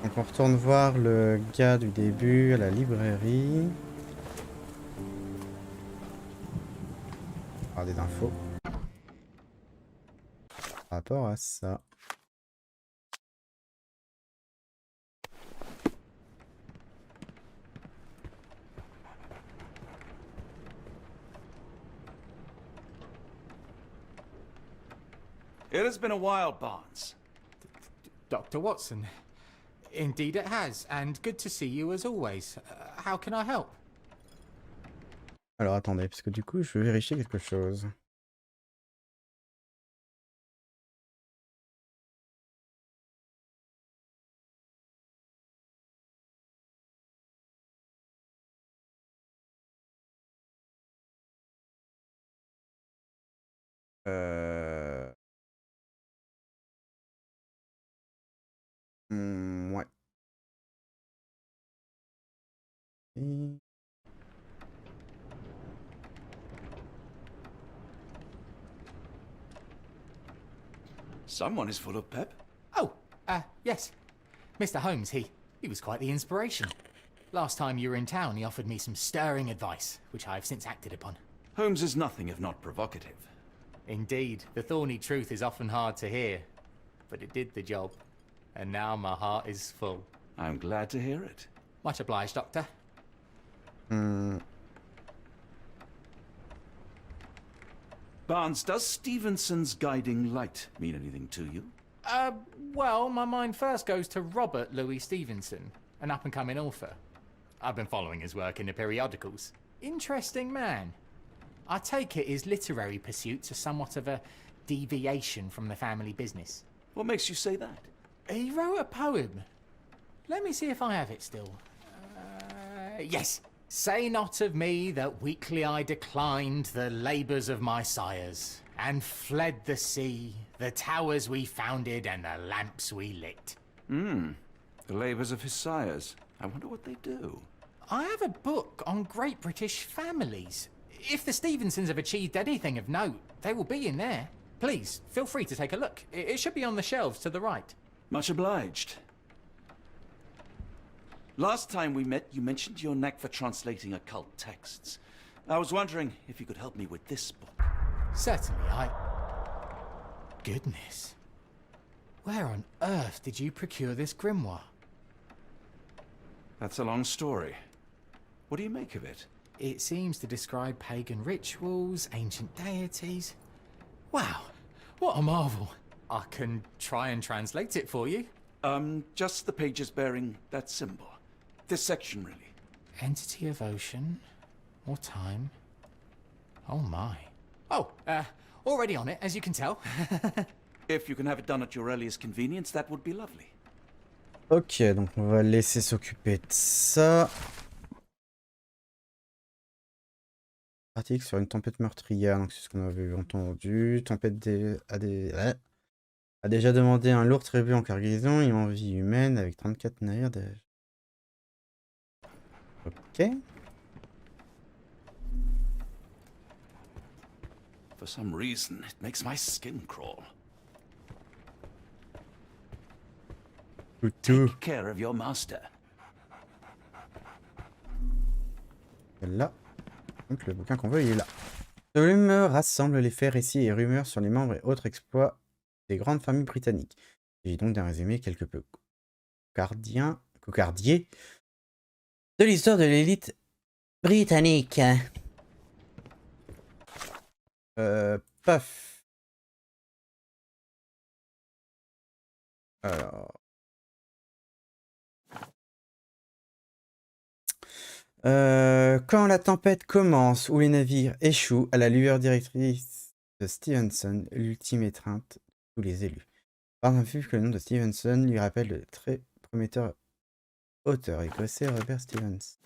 Donc on retourne voir le gars du début à la librairie. Avoir des infos. Par rapport à ça. It has been a while, Barnes. Dr. Watson. Indeed it has, and good to see you as always. How can I help? Alors attendez, parce que du coup je veux vérifier quelque chose. Ouais. Et... Someone is full of pep. Oh, yes. Mr. Holmes, he was quite the inspiration. Last time you were in town, he offered me some stirring advice, which I have since acted upon. Holmes is nothing if not provocative. Indeed, the thorny truth is often hard to hear, but it did the job, and now my heart is full. I'm glad to hear it. Much obliged, Doctor. Barnes, does Stevenson's guiding light mean anything to you? Well, my mind first goes to Robert Louis Stevenson, an up-and-coming author. I've been following his work in the periodicals. Interesting man. I take it his literary pursuits are somewhat of a deviation from the family business. What makes you say that? He wrote a poem. Let me see if I have it still. Yes. Say not of me that weakly I declined the labours of my sires, and fled the sea, the towers we founded, and the lamps we lit. The labours of his sires. I wonder what they do. I have a book on great British families. If the Stevensons have achieved anything of note, they will be in there. Please, feel free to take a look. It should be on the shelves to the right. Much obliged. Last time we met, you mentioned your knack for translating occult texts. I was wondering if you could help me with this book. Certainly, Goodness. Where on earth did you procure this grimoire? That's a long story. What do you make of it? It seems to describe pagan rituals, ancient deities. Wow, what a marvel. I can try and translate it for you. Just the pages bearing that symbol. This section, really. Entity of ocean, or time. Oh my. Oh, already on it, as you can tell. If you can have it done at your earliest convenience, that would be lovely. Ok, donc on va laisser s'occuper de ça. Article sur une tempête meurtrière, donc c'est ce qu'on avait entendu. Tempête a déjà demandé un lourd tribut en cargaison et en vie humaine avec 34 navires de... Ok. For some reason, it makes my skin crawl. Take care of your master. Là. Donc le bouquin qu'on veut, il est là. Ce volume rassemble les faits, récits et rumeurs sur les membres et autres exploits des grandes familles britanniques. Il s'agit donc d'un résumé quelque peu cocardier de l'histoire de l'élite britannique. Paf. Alors. Quand la tempête commence ou les navires échouent à la lueur directrice de Stevenson, l'ultime étreinte de tous les élus. Par un fut que le nom de Stevenson lui rappelle le très prometteur auteur écossais Robert Stevens.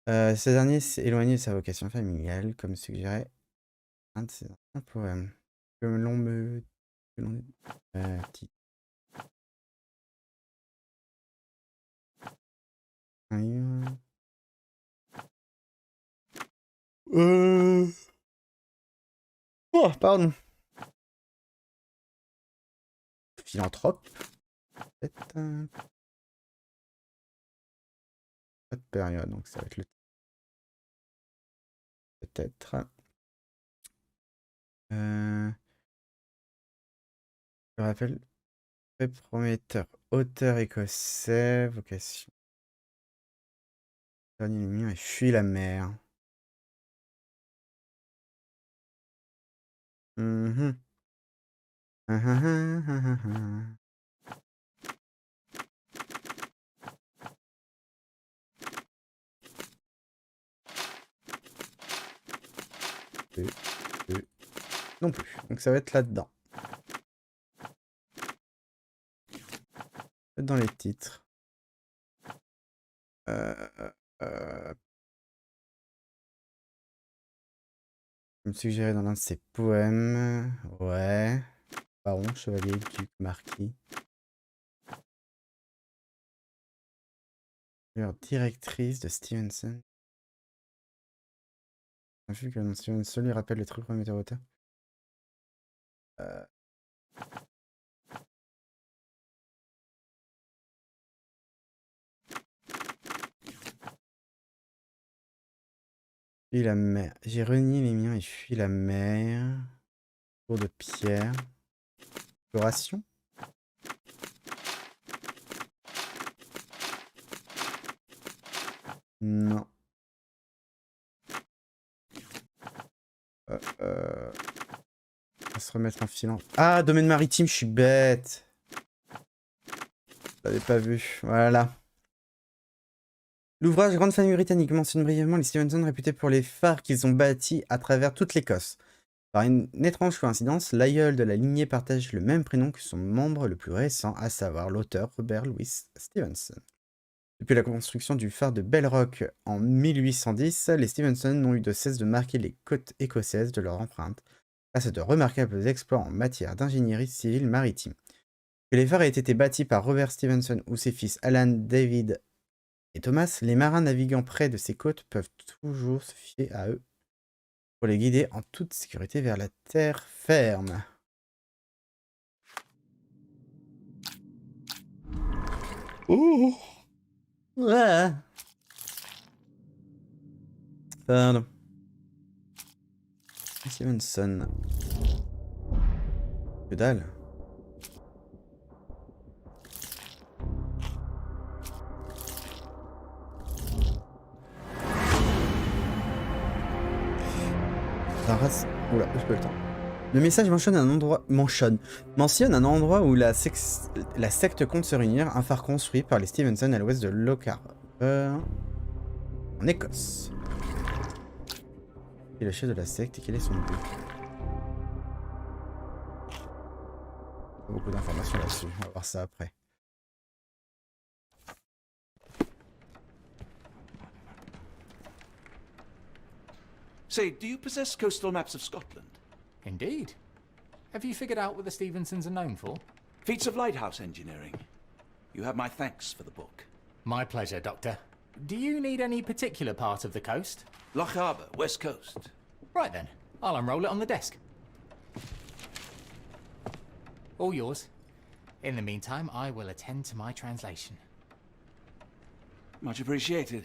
Ce dernier s'est éloigné de sa vocation familiale, comme suggérait un de ses anciens poèmes. Que l'on me... Oh, pardon. Philanthrope. Peut-être... Pas de période, donc ça va être le... Peut-être... Je rappelle... Très prometteur. Auteur écossais. Vocation. Dernier lumière et fuit la mer. Non plus. Donc ça va être là-dedans. Dans les titres. Comme suggéré dans l'un de ses poèmes. Ouais. Baron, chevalier, duc, marquis. Directrice de Stevenson. Vu que Stevenson lui rappelle le truc prometteur auteur. Fuis la mer. J'ai renié les miens et fuis la mer. Tour de pierre. Exploration. Non. On va se remettre en filant. Ah, domaine maritime, je suis bête. Je l'avais pas vu. Voilà. L'ouvrage Grande famille britannique mentionne brièvement les Stevenson réputés pour les phares qu'ils ont bâtis à travers toute l'Écosse. Par une étrange coïncidence, l'aïeul de la lignée partage le même prénom que son membre le plus récent, à savoir l'auteur Robert Louis Stevenson. Depuis la construction du phare de Bell Rock en 1810, les Stevenson n'ont eu de cesse de marquer les côtes écossaises de leur empreinte, grâce à de remarquables exploits en matière d'ingénierie civile maritime. Que les phares aient été bâtis par Robert Stevenson ou ses fils Alan, David et Thomas, les marins naviguant près de ces côtes peuvent toujours se fier à eux pour les guider en toute sécurité vers la terre ferme. Oh. Ouais. Pardon. Stevenson. Que dalle. Oula, j'ai pas le temps. Le message mentionne un endroit où la secte compte se réunir, un phare construit par les Stevenson à l'ouest de Loch Harbour, en Écosse. Qui est le chef de la secte et quel est son but? Pas beaucoup d'informations là-dessus, on va voir ça après. Say, do you possess coastal maps of Scotland? Indeed. Have you figured out what the Stevensons are known for? Feats of lighthouse engineering. You have my thanks for the book. My pleasure, Doctor. Do you need any particular part of the coast? Loch Harbour, west coast. Right then, I'll unroll it on the desk. All yours. In the meantime, I will attend to my translation. Much appreciated.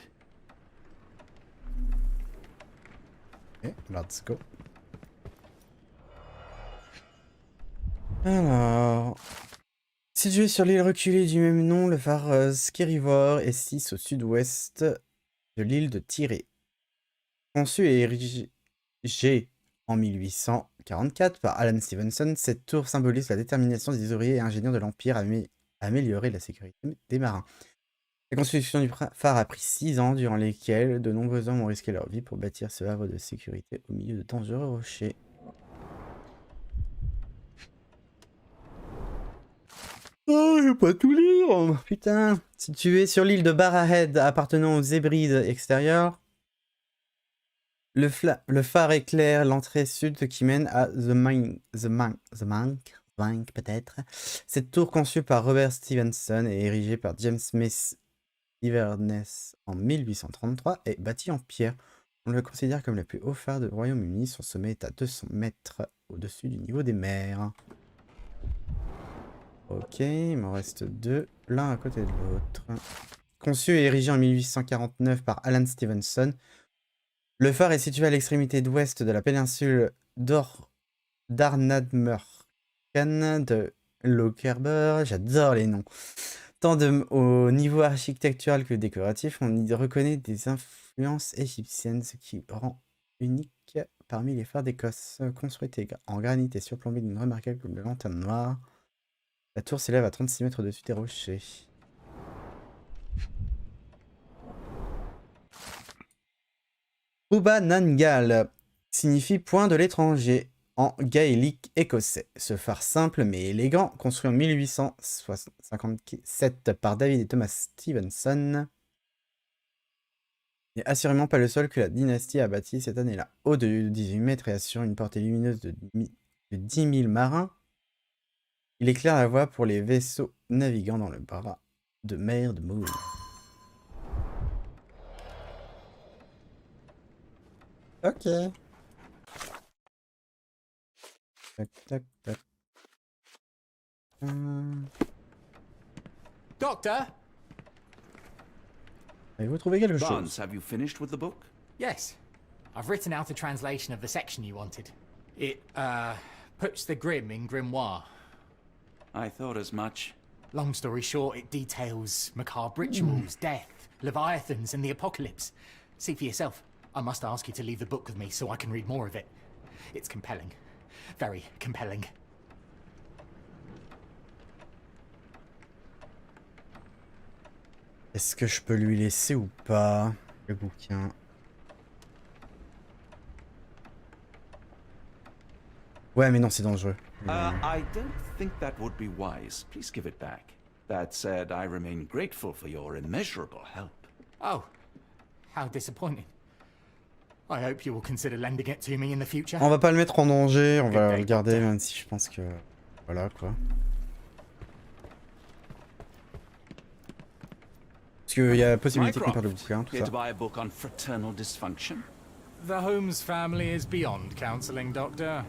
Okay, let's go. Alors, situé sur l'île reculée du même nom, le phare Skirrivor est situé au sud-ouest de l'île de Tiree. Conçu et érigé en 1844 par Alan Stevenson, cette tour symbolise la détermination des ouvriers et ingénieurs de l'Empire à améliorer la sécurité des marins. La construction du phare a pris 6 ans, durant lesquels de nombreux hommes ont risqué leur vie pour bâtir ce havre de sécurité au milieu de dangereux rochers. Oh, je vais pas tout lire. Putain. Situé sur l'île de Barrowhead appartenant aux Hébrides extérieurs, le phare éclaire l'entrée sud qui mène à The Bank peut-être. Cette tour conçue par Robert Stevenson et érigée par James Smith Inverness en 1833 est bâtie en pierre. On le considère comme le plus haut phare du Royaume-Uni. Son sommet est à 200 mètres au-dessus du niveau des mers. Ok, il m'en reste 2, l'un à côté de l'autre. Conçu et érigé en 1849 par Alan Stevenson, le phare est situé à l'extrémité d'ouest de la péninsule d'Arnadmercan de Loch Harbour. J'adore les noms. Tant au niveau architectural que décoratif, on y reconnaît des influences égyptiennes, ce qui rend unique parmi les phares d'Écosse. Construite en granit et surplombée d'une remarquable lanterne noire, la tour s'élève à 36 mètres au-dessus des rochers. Ubanangal signifie point de l'étranger en gaélique écossais. Ce phare simple mais élégant, construit en 1857 par David et Thomas Stevenson, n'est assurément pas le seul que la dynastie a bâti cette année-là. Haut de 18 mètres et assure une portée lumineuse de 10 000 marins, il éclaire la voie pour les vaisseaux naviguant dans le bras de mer de Moore. Ok. Tac, tac, tac. Doctor? Avez-vous trouvé quelque chose? DANS, have you finished with the book? Yes. I've written out a translation of the section you wanted. It, puts the grim in grimoire. I thought as much. Long story short, it details macabre rituals, death, leviathans, and the apocalypse. See for yourself. I must ask you to leave the book with me so I can read more of it. It's compelling. Very compelling. Est-ce que je peux lui laisser ou pas le bouquin? Ouais, mais non, c'est dangereux. I don't think that would be wise. Please give it back. That said, I remain grateful for your immeasurable help. Oh, how disappointing. I hope you will consider lending it to me in the future. On va pas le mettre en danger, on va le garder, même si je pense que... Voilà, quoi. Parce qu'il y a la possibilité qu'on perde le bouquin, tout ça. The Holmes family is beyond counseling, Doctor.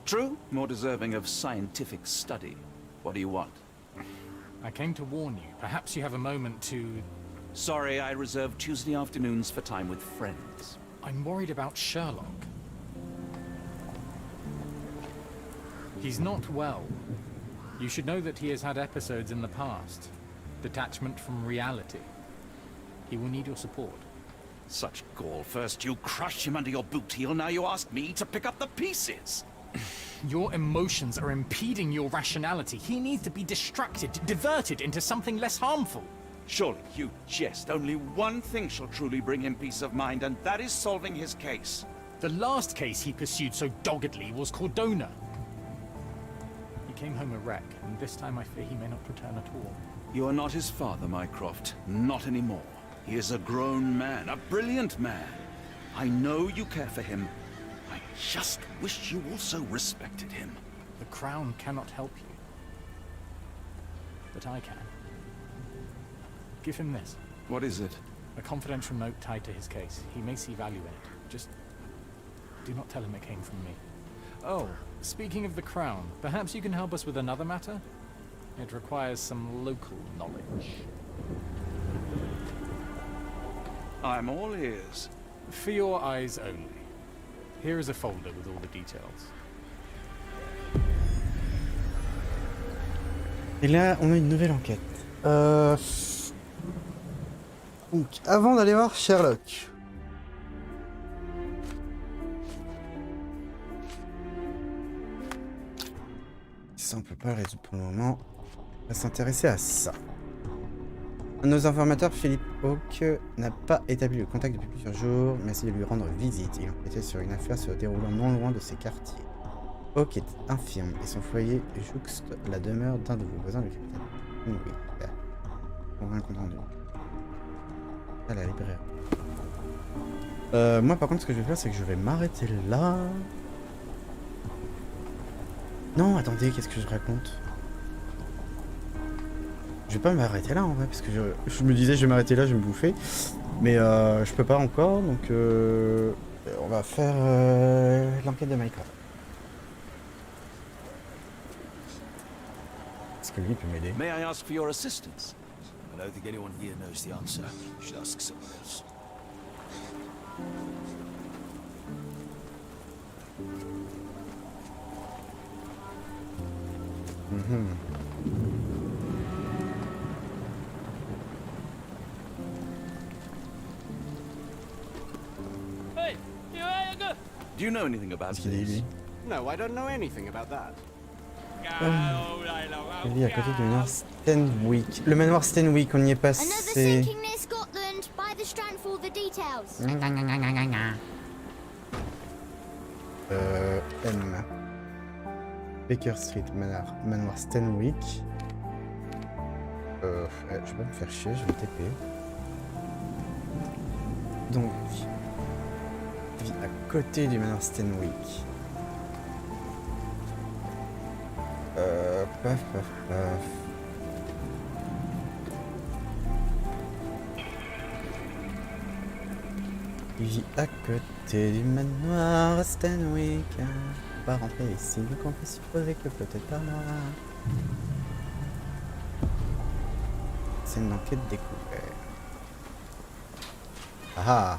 True, more deserving of scientific study. What do you want? I came to warn you. Perhaps you have a moment to... Sorry, I reserve Tuesday afternoons for time with friends. I'm worried about Sherlock. He's not well. You should know that he has had episodes in the past. Detachment from reality. He will need your support. Such gall. First you crush him under your boot heel, now you ask me to pick up the pieces. Your emotions are impeding your rationality. He needs to be distracted, diverted into something less harmful. Surely you jest. Only one thing shall truly bring him peace of mind, and that is solving his case. The last case he pursued so doggedly was Cordona. He came home a wreck, and this time I fear he may not return at all. You are not his father, Mycroft. Not anymore. He is a grown man, a brilliant man. I know you care for him. I just wish you also respected him. The Crown cannot help you. But I can. Give him this. What is it? A confidential note tied to his case. He may see value in it. Just do not tell him it came from me. Oh, speaking of the Crown, perhaps you can help us with another matter? It requires some local knowledge. I'm all ears. For your eyes only. Here is a folder with all the details. Et là, on a une nouvelle enquête. Donc, avant d'aller voir Sherlock. Ça, on peut pas le résoudre pour le moment. On va s'intéresser à ça. Un de nos informateurs, Philippe Hawke, n'a pas établi le contact depuis plusieurs jours. Merci de lui rendre visite. Il enquêtait sur une affaire se déroulant non loin de ses quartiers. Hawke est infirme et son foyer jouxte la demeure d'un de vos voisins, le capitaine. Oui, on a un compte rendu. À la librairie. Moi, par contre, ce que je vais faire, c'est que je vais m'arrêter là. Non, attendez, qu'est-ce que je raconte? Je vais pas m'arrêter là en vrai, parce que je me disais je vais m'arrêter là, je vais me bouffer. Mais je peux pas encore, donc on va faire l'enquête de Minecraft. Est-ce que lui peut m'aider? May I ask for your assistance? I don't think anyone here knows the answer. You should ask someone else. Hey, do you know anything about this? No, I don't know anything about that. Il vit à côté du manoir Stenwick. Le manoir Stenwick, on y est passé. Sinking near Scotland. Buy the strand for the details. M. Baker Street, manoir Stenwick. Je vais pas me faire chier, je vais me TP. Donc, il vit à côté du manoir Stenwick. Paf. Il vit à côté du manoir Stenwick. On va rentrer ici, donc on peut supposer que peut-être pas moi. C'est une enquête découverte. Ah!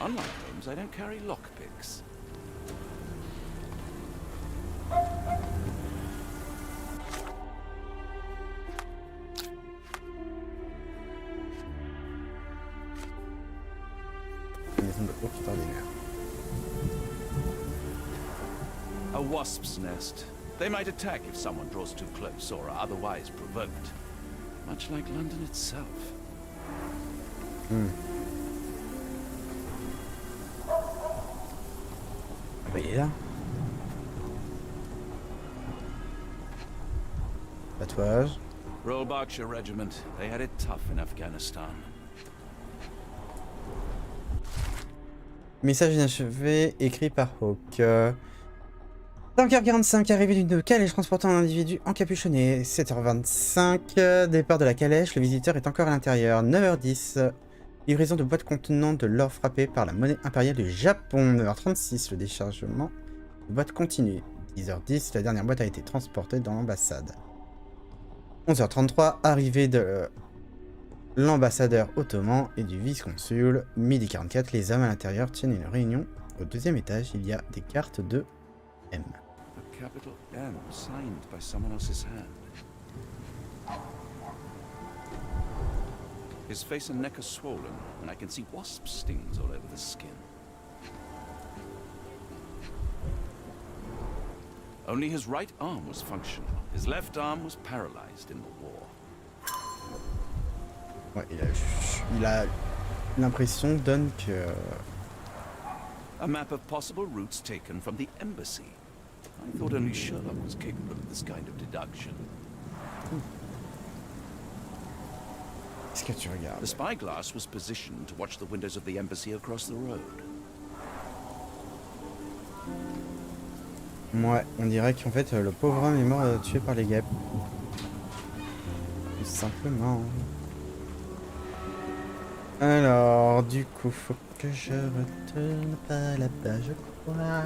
Unlike Holmes, I don't carry lockpicks. A wasp's nest. They might attack if someone draws too close or are otherwise provoked. Much like London itself. Vous voyez là? Tatouage. Royal Berkshire Regiment. They had it tough in Afghanistan. Message inachevé écrit par Hawk. 5h45, arrivée d'une calèche transportant un individu encapuchonné. 7h25, départ de la calèche, le visiteur est encore à l'intérieur. 9h10, livraison de boîtes contenant de l'or frappé par la monnaie impériale du Japon. 9h36, le déchargement de boîtes continue. 10h10, la dernière boîte a été transportée dans l'ambassade. 11h33, arrivée de l'ambassadeur ottoman et du vice-consul. Midi 44, les hommes à l'intérieur tiennent une réunion. Au deuxième étage, il y a des cartes de M. A capital M signed by someone else's hand. His face and neck are swollen, and I can see wasp stings all over the skin. Only his right arm was functional. His left arm was paralyzed in the war. Ouais, il a l'impression donne que... A map of possible routes taken from the embassy. I thought only Sherlock was capable of this kind of deduction. Qu'est-ce que tu regardes? The spyglass was positioned to watch the windows of the embassy across the road. Ouais, on dirait qu'en fait le pauvre homme est mort tué par les guêpes. Tout simplement. Alors, du coup, faut que je retourne par là-bas, je crois.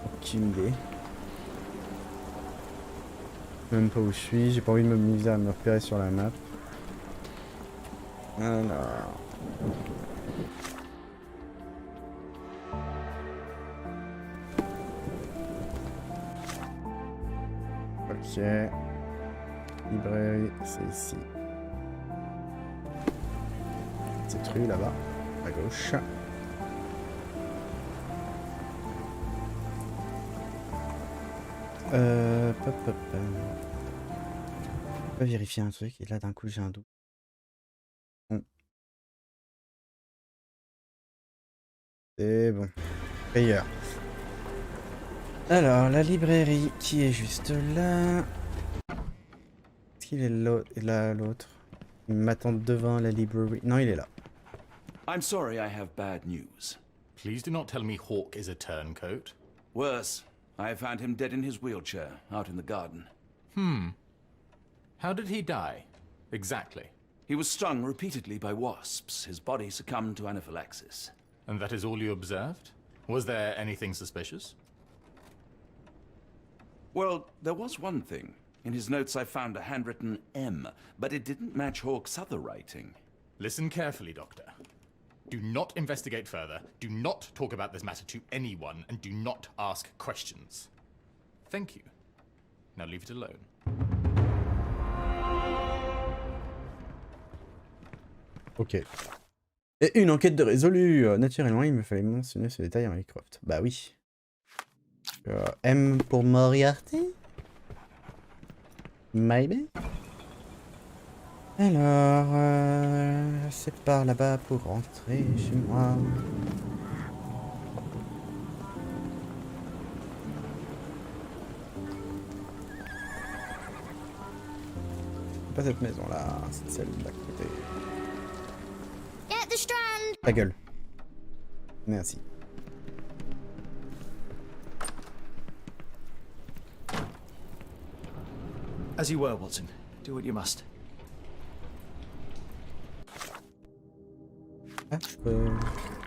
Aucune idée. Même pas où je suis, j'ai pas envie de m'amuser à me repérer sur la map. Alors... Ok. Librairie, c'est ici. Cette rue là-bas, à gauche. Pop, pop, pop. On va vérifier un truc et là d'un coup j'ai un doute. Bon. C'est bon. Meilleur. Alors, la librairie qui est juste là. Est-ce qu'il est là, l'autre? Il m'attend devant la librairie. Non, il est là. I'm sorry, I have bad news. Please do not tell me Hawk is a turncoat. Worse, I found him dead in his wheelchair, out in the garden. How did he die? Exactly. He was stung repeatedly by wasps. His body succumbed to anaphylaxis. And that is all you observed? Was there anything suspicious? Well, there was one thing. In his notes I found a handwritten M, but it didn't match Hawk's other writing. Listen carefully, Doctor. Do not investigate further, do not talk about this matter to anyone, and do not ask questions. Thank you. Now leave it alone. Ok. Et une enquête de résolue. Naturellement, il me fallait mentionner ce détail en Mycroft. Bah oui. M pour Moriarty? Maybe? Alors, c'est par là-bas pour rentrer chez moi. C'est pas cette maison-là, c'est celle de l'à côté. At the Strand. Ta gueule. Merci. As you were, Watson. Do what you must. Ah, je peux...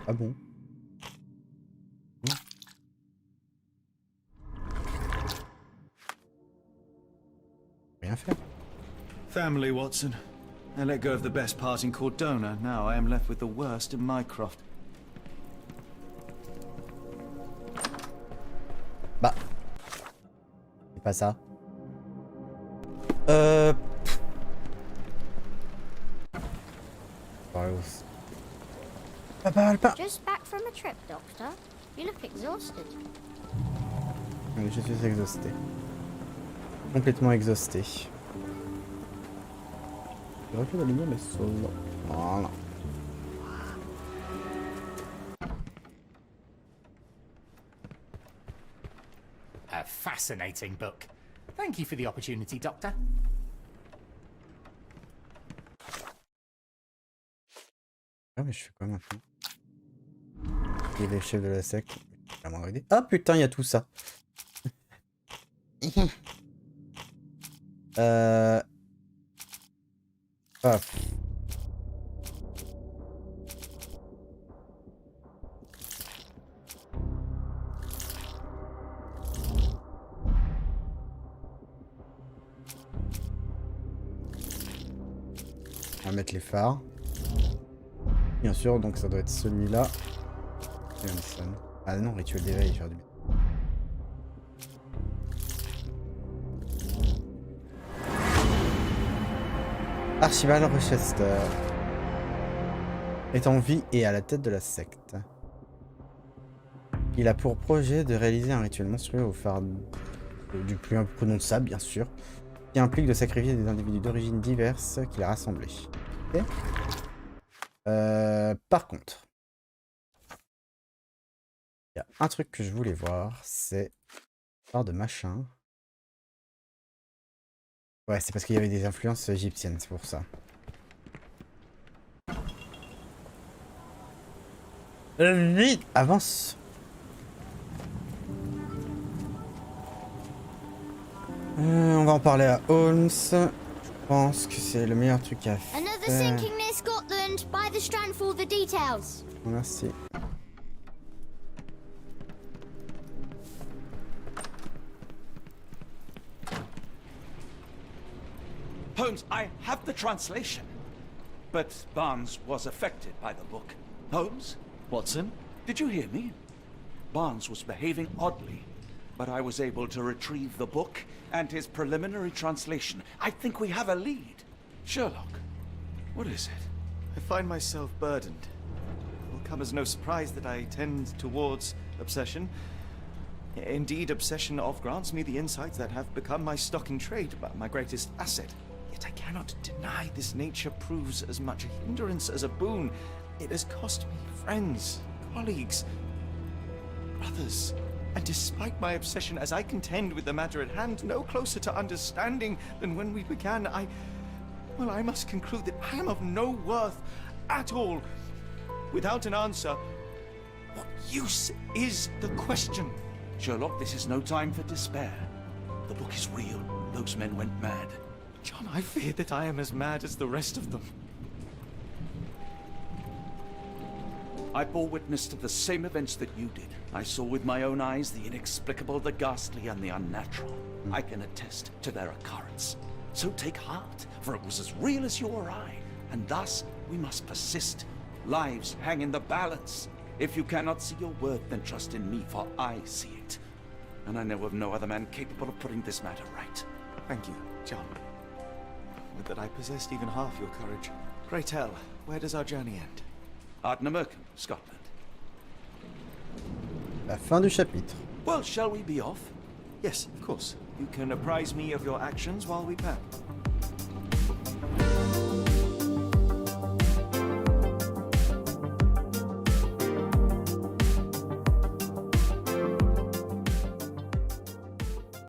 Ah bon? Rien faire. Family, Watson. I let go of the best part in Cordona. Now I am left with the worst in Mycroft. Bah. C'est pas ça. Just back from a trip, Doctor. You look exhausted. Je suis exhausté. Complètement exhausté. Je refais la lumière mais solo. Voilà. A fascinating book. Thank you for the opportunity, Doctor. Ah mais je fais quoi maintenant? Il est chef de la secte. Ah putain, il y a tout ça. Ah. On va mettre les phares. Bien sûr, donc ça doit être celui-là. Ah non, rituel d'éveil, faire du bien. Archibald Rochester est en vie et à la tête de la secte. Il a pour projet de réaliser un rituel monstrueux au phare du plus imprononçable, bien sûr, qui implique de sacrifier des individus d'origines diverses qu'il a rassemblés. Okay. Par contre, il y a un truc que je voulais voir, c'est phare de machin. Ouais, c'est parce qu'il y avait des influences égyptiennes, c'est pour ça. Vite, avance. On va en parler à Holmes. Je pense que c'est le meilleur truc à faire. Another sinking near Scotland. By the strand for all the details. Merci. Holmes, I have the translation. But Barnes was affected by the book. Holmes? Watson? Did you hear me? Barnes was behaving oddly, but I was able to retrieve the book and his preliminary translation. I think we have a lead. Sherlock, what is it? I find myself burdened. It will come as no surprise that I tend towards obsession. Indeed, obsession of grants me the insights that have become my stock in trade, my greatest asset. Yet I cannot deny this nature proves as much a hindrance as a boon. It has cost me friends, colleagues, brothers. And despite my obsession as I contend with the matter at hand, no closer to understanding than when we began, I must conclude that I am of no worth at all. Without an answer, what use is the question? Sherlock, this is no time for despair. The book is real. Those men went mad. John, I fear that I am as mad as the rest of them. I bore witness to the same events that you did. I saw with my own eyes the inexplicable, the ghastly, and the unnatural. I can attest to their occurrence. So take heart, for it was as real as you or I, and thus we must persist. Lives hang in the balance. If you cannot see your worth, then trust in me, for I see it. And I know of no other man capable of putting this matter right. Thank you, John. Would that I possessed even half your courage. Pray tell, where does our journey end? Ardnamurchan, Scotland. La fin du chapitre. Well, shall we be off? Yes, of course. You can apprise me of your actions while we pack.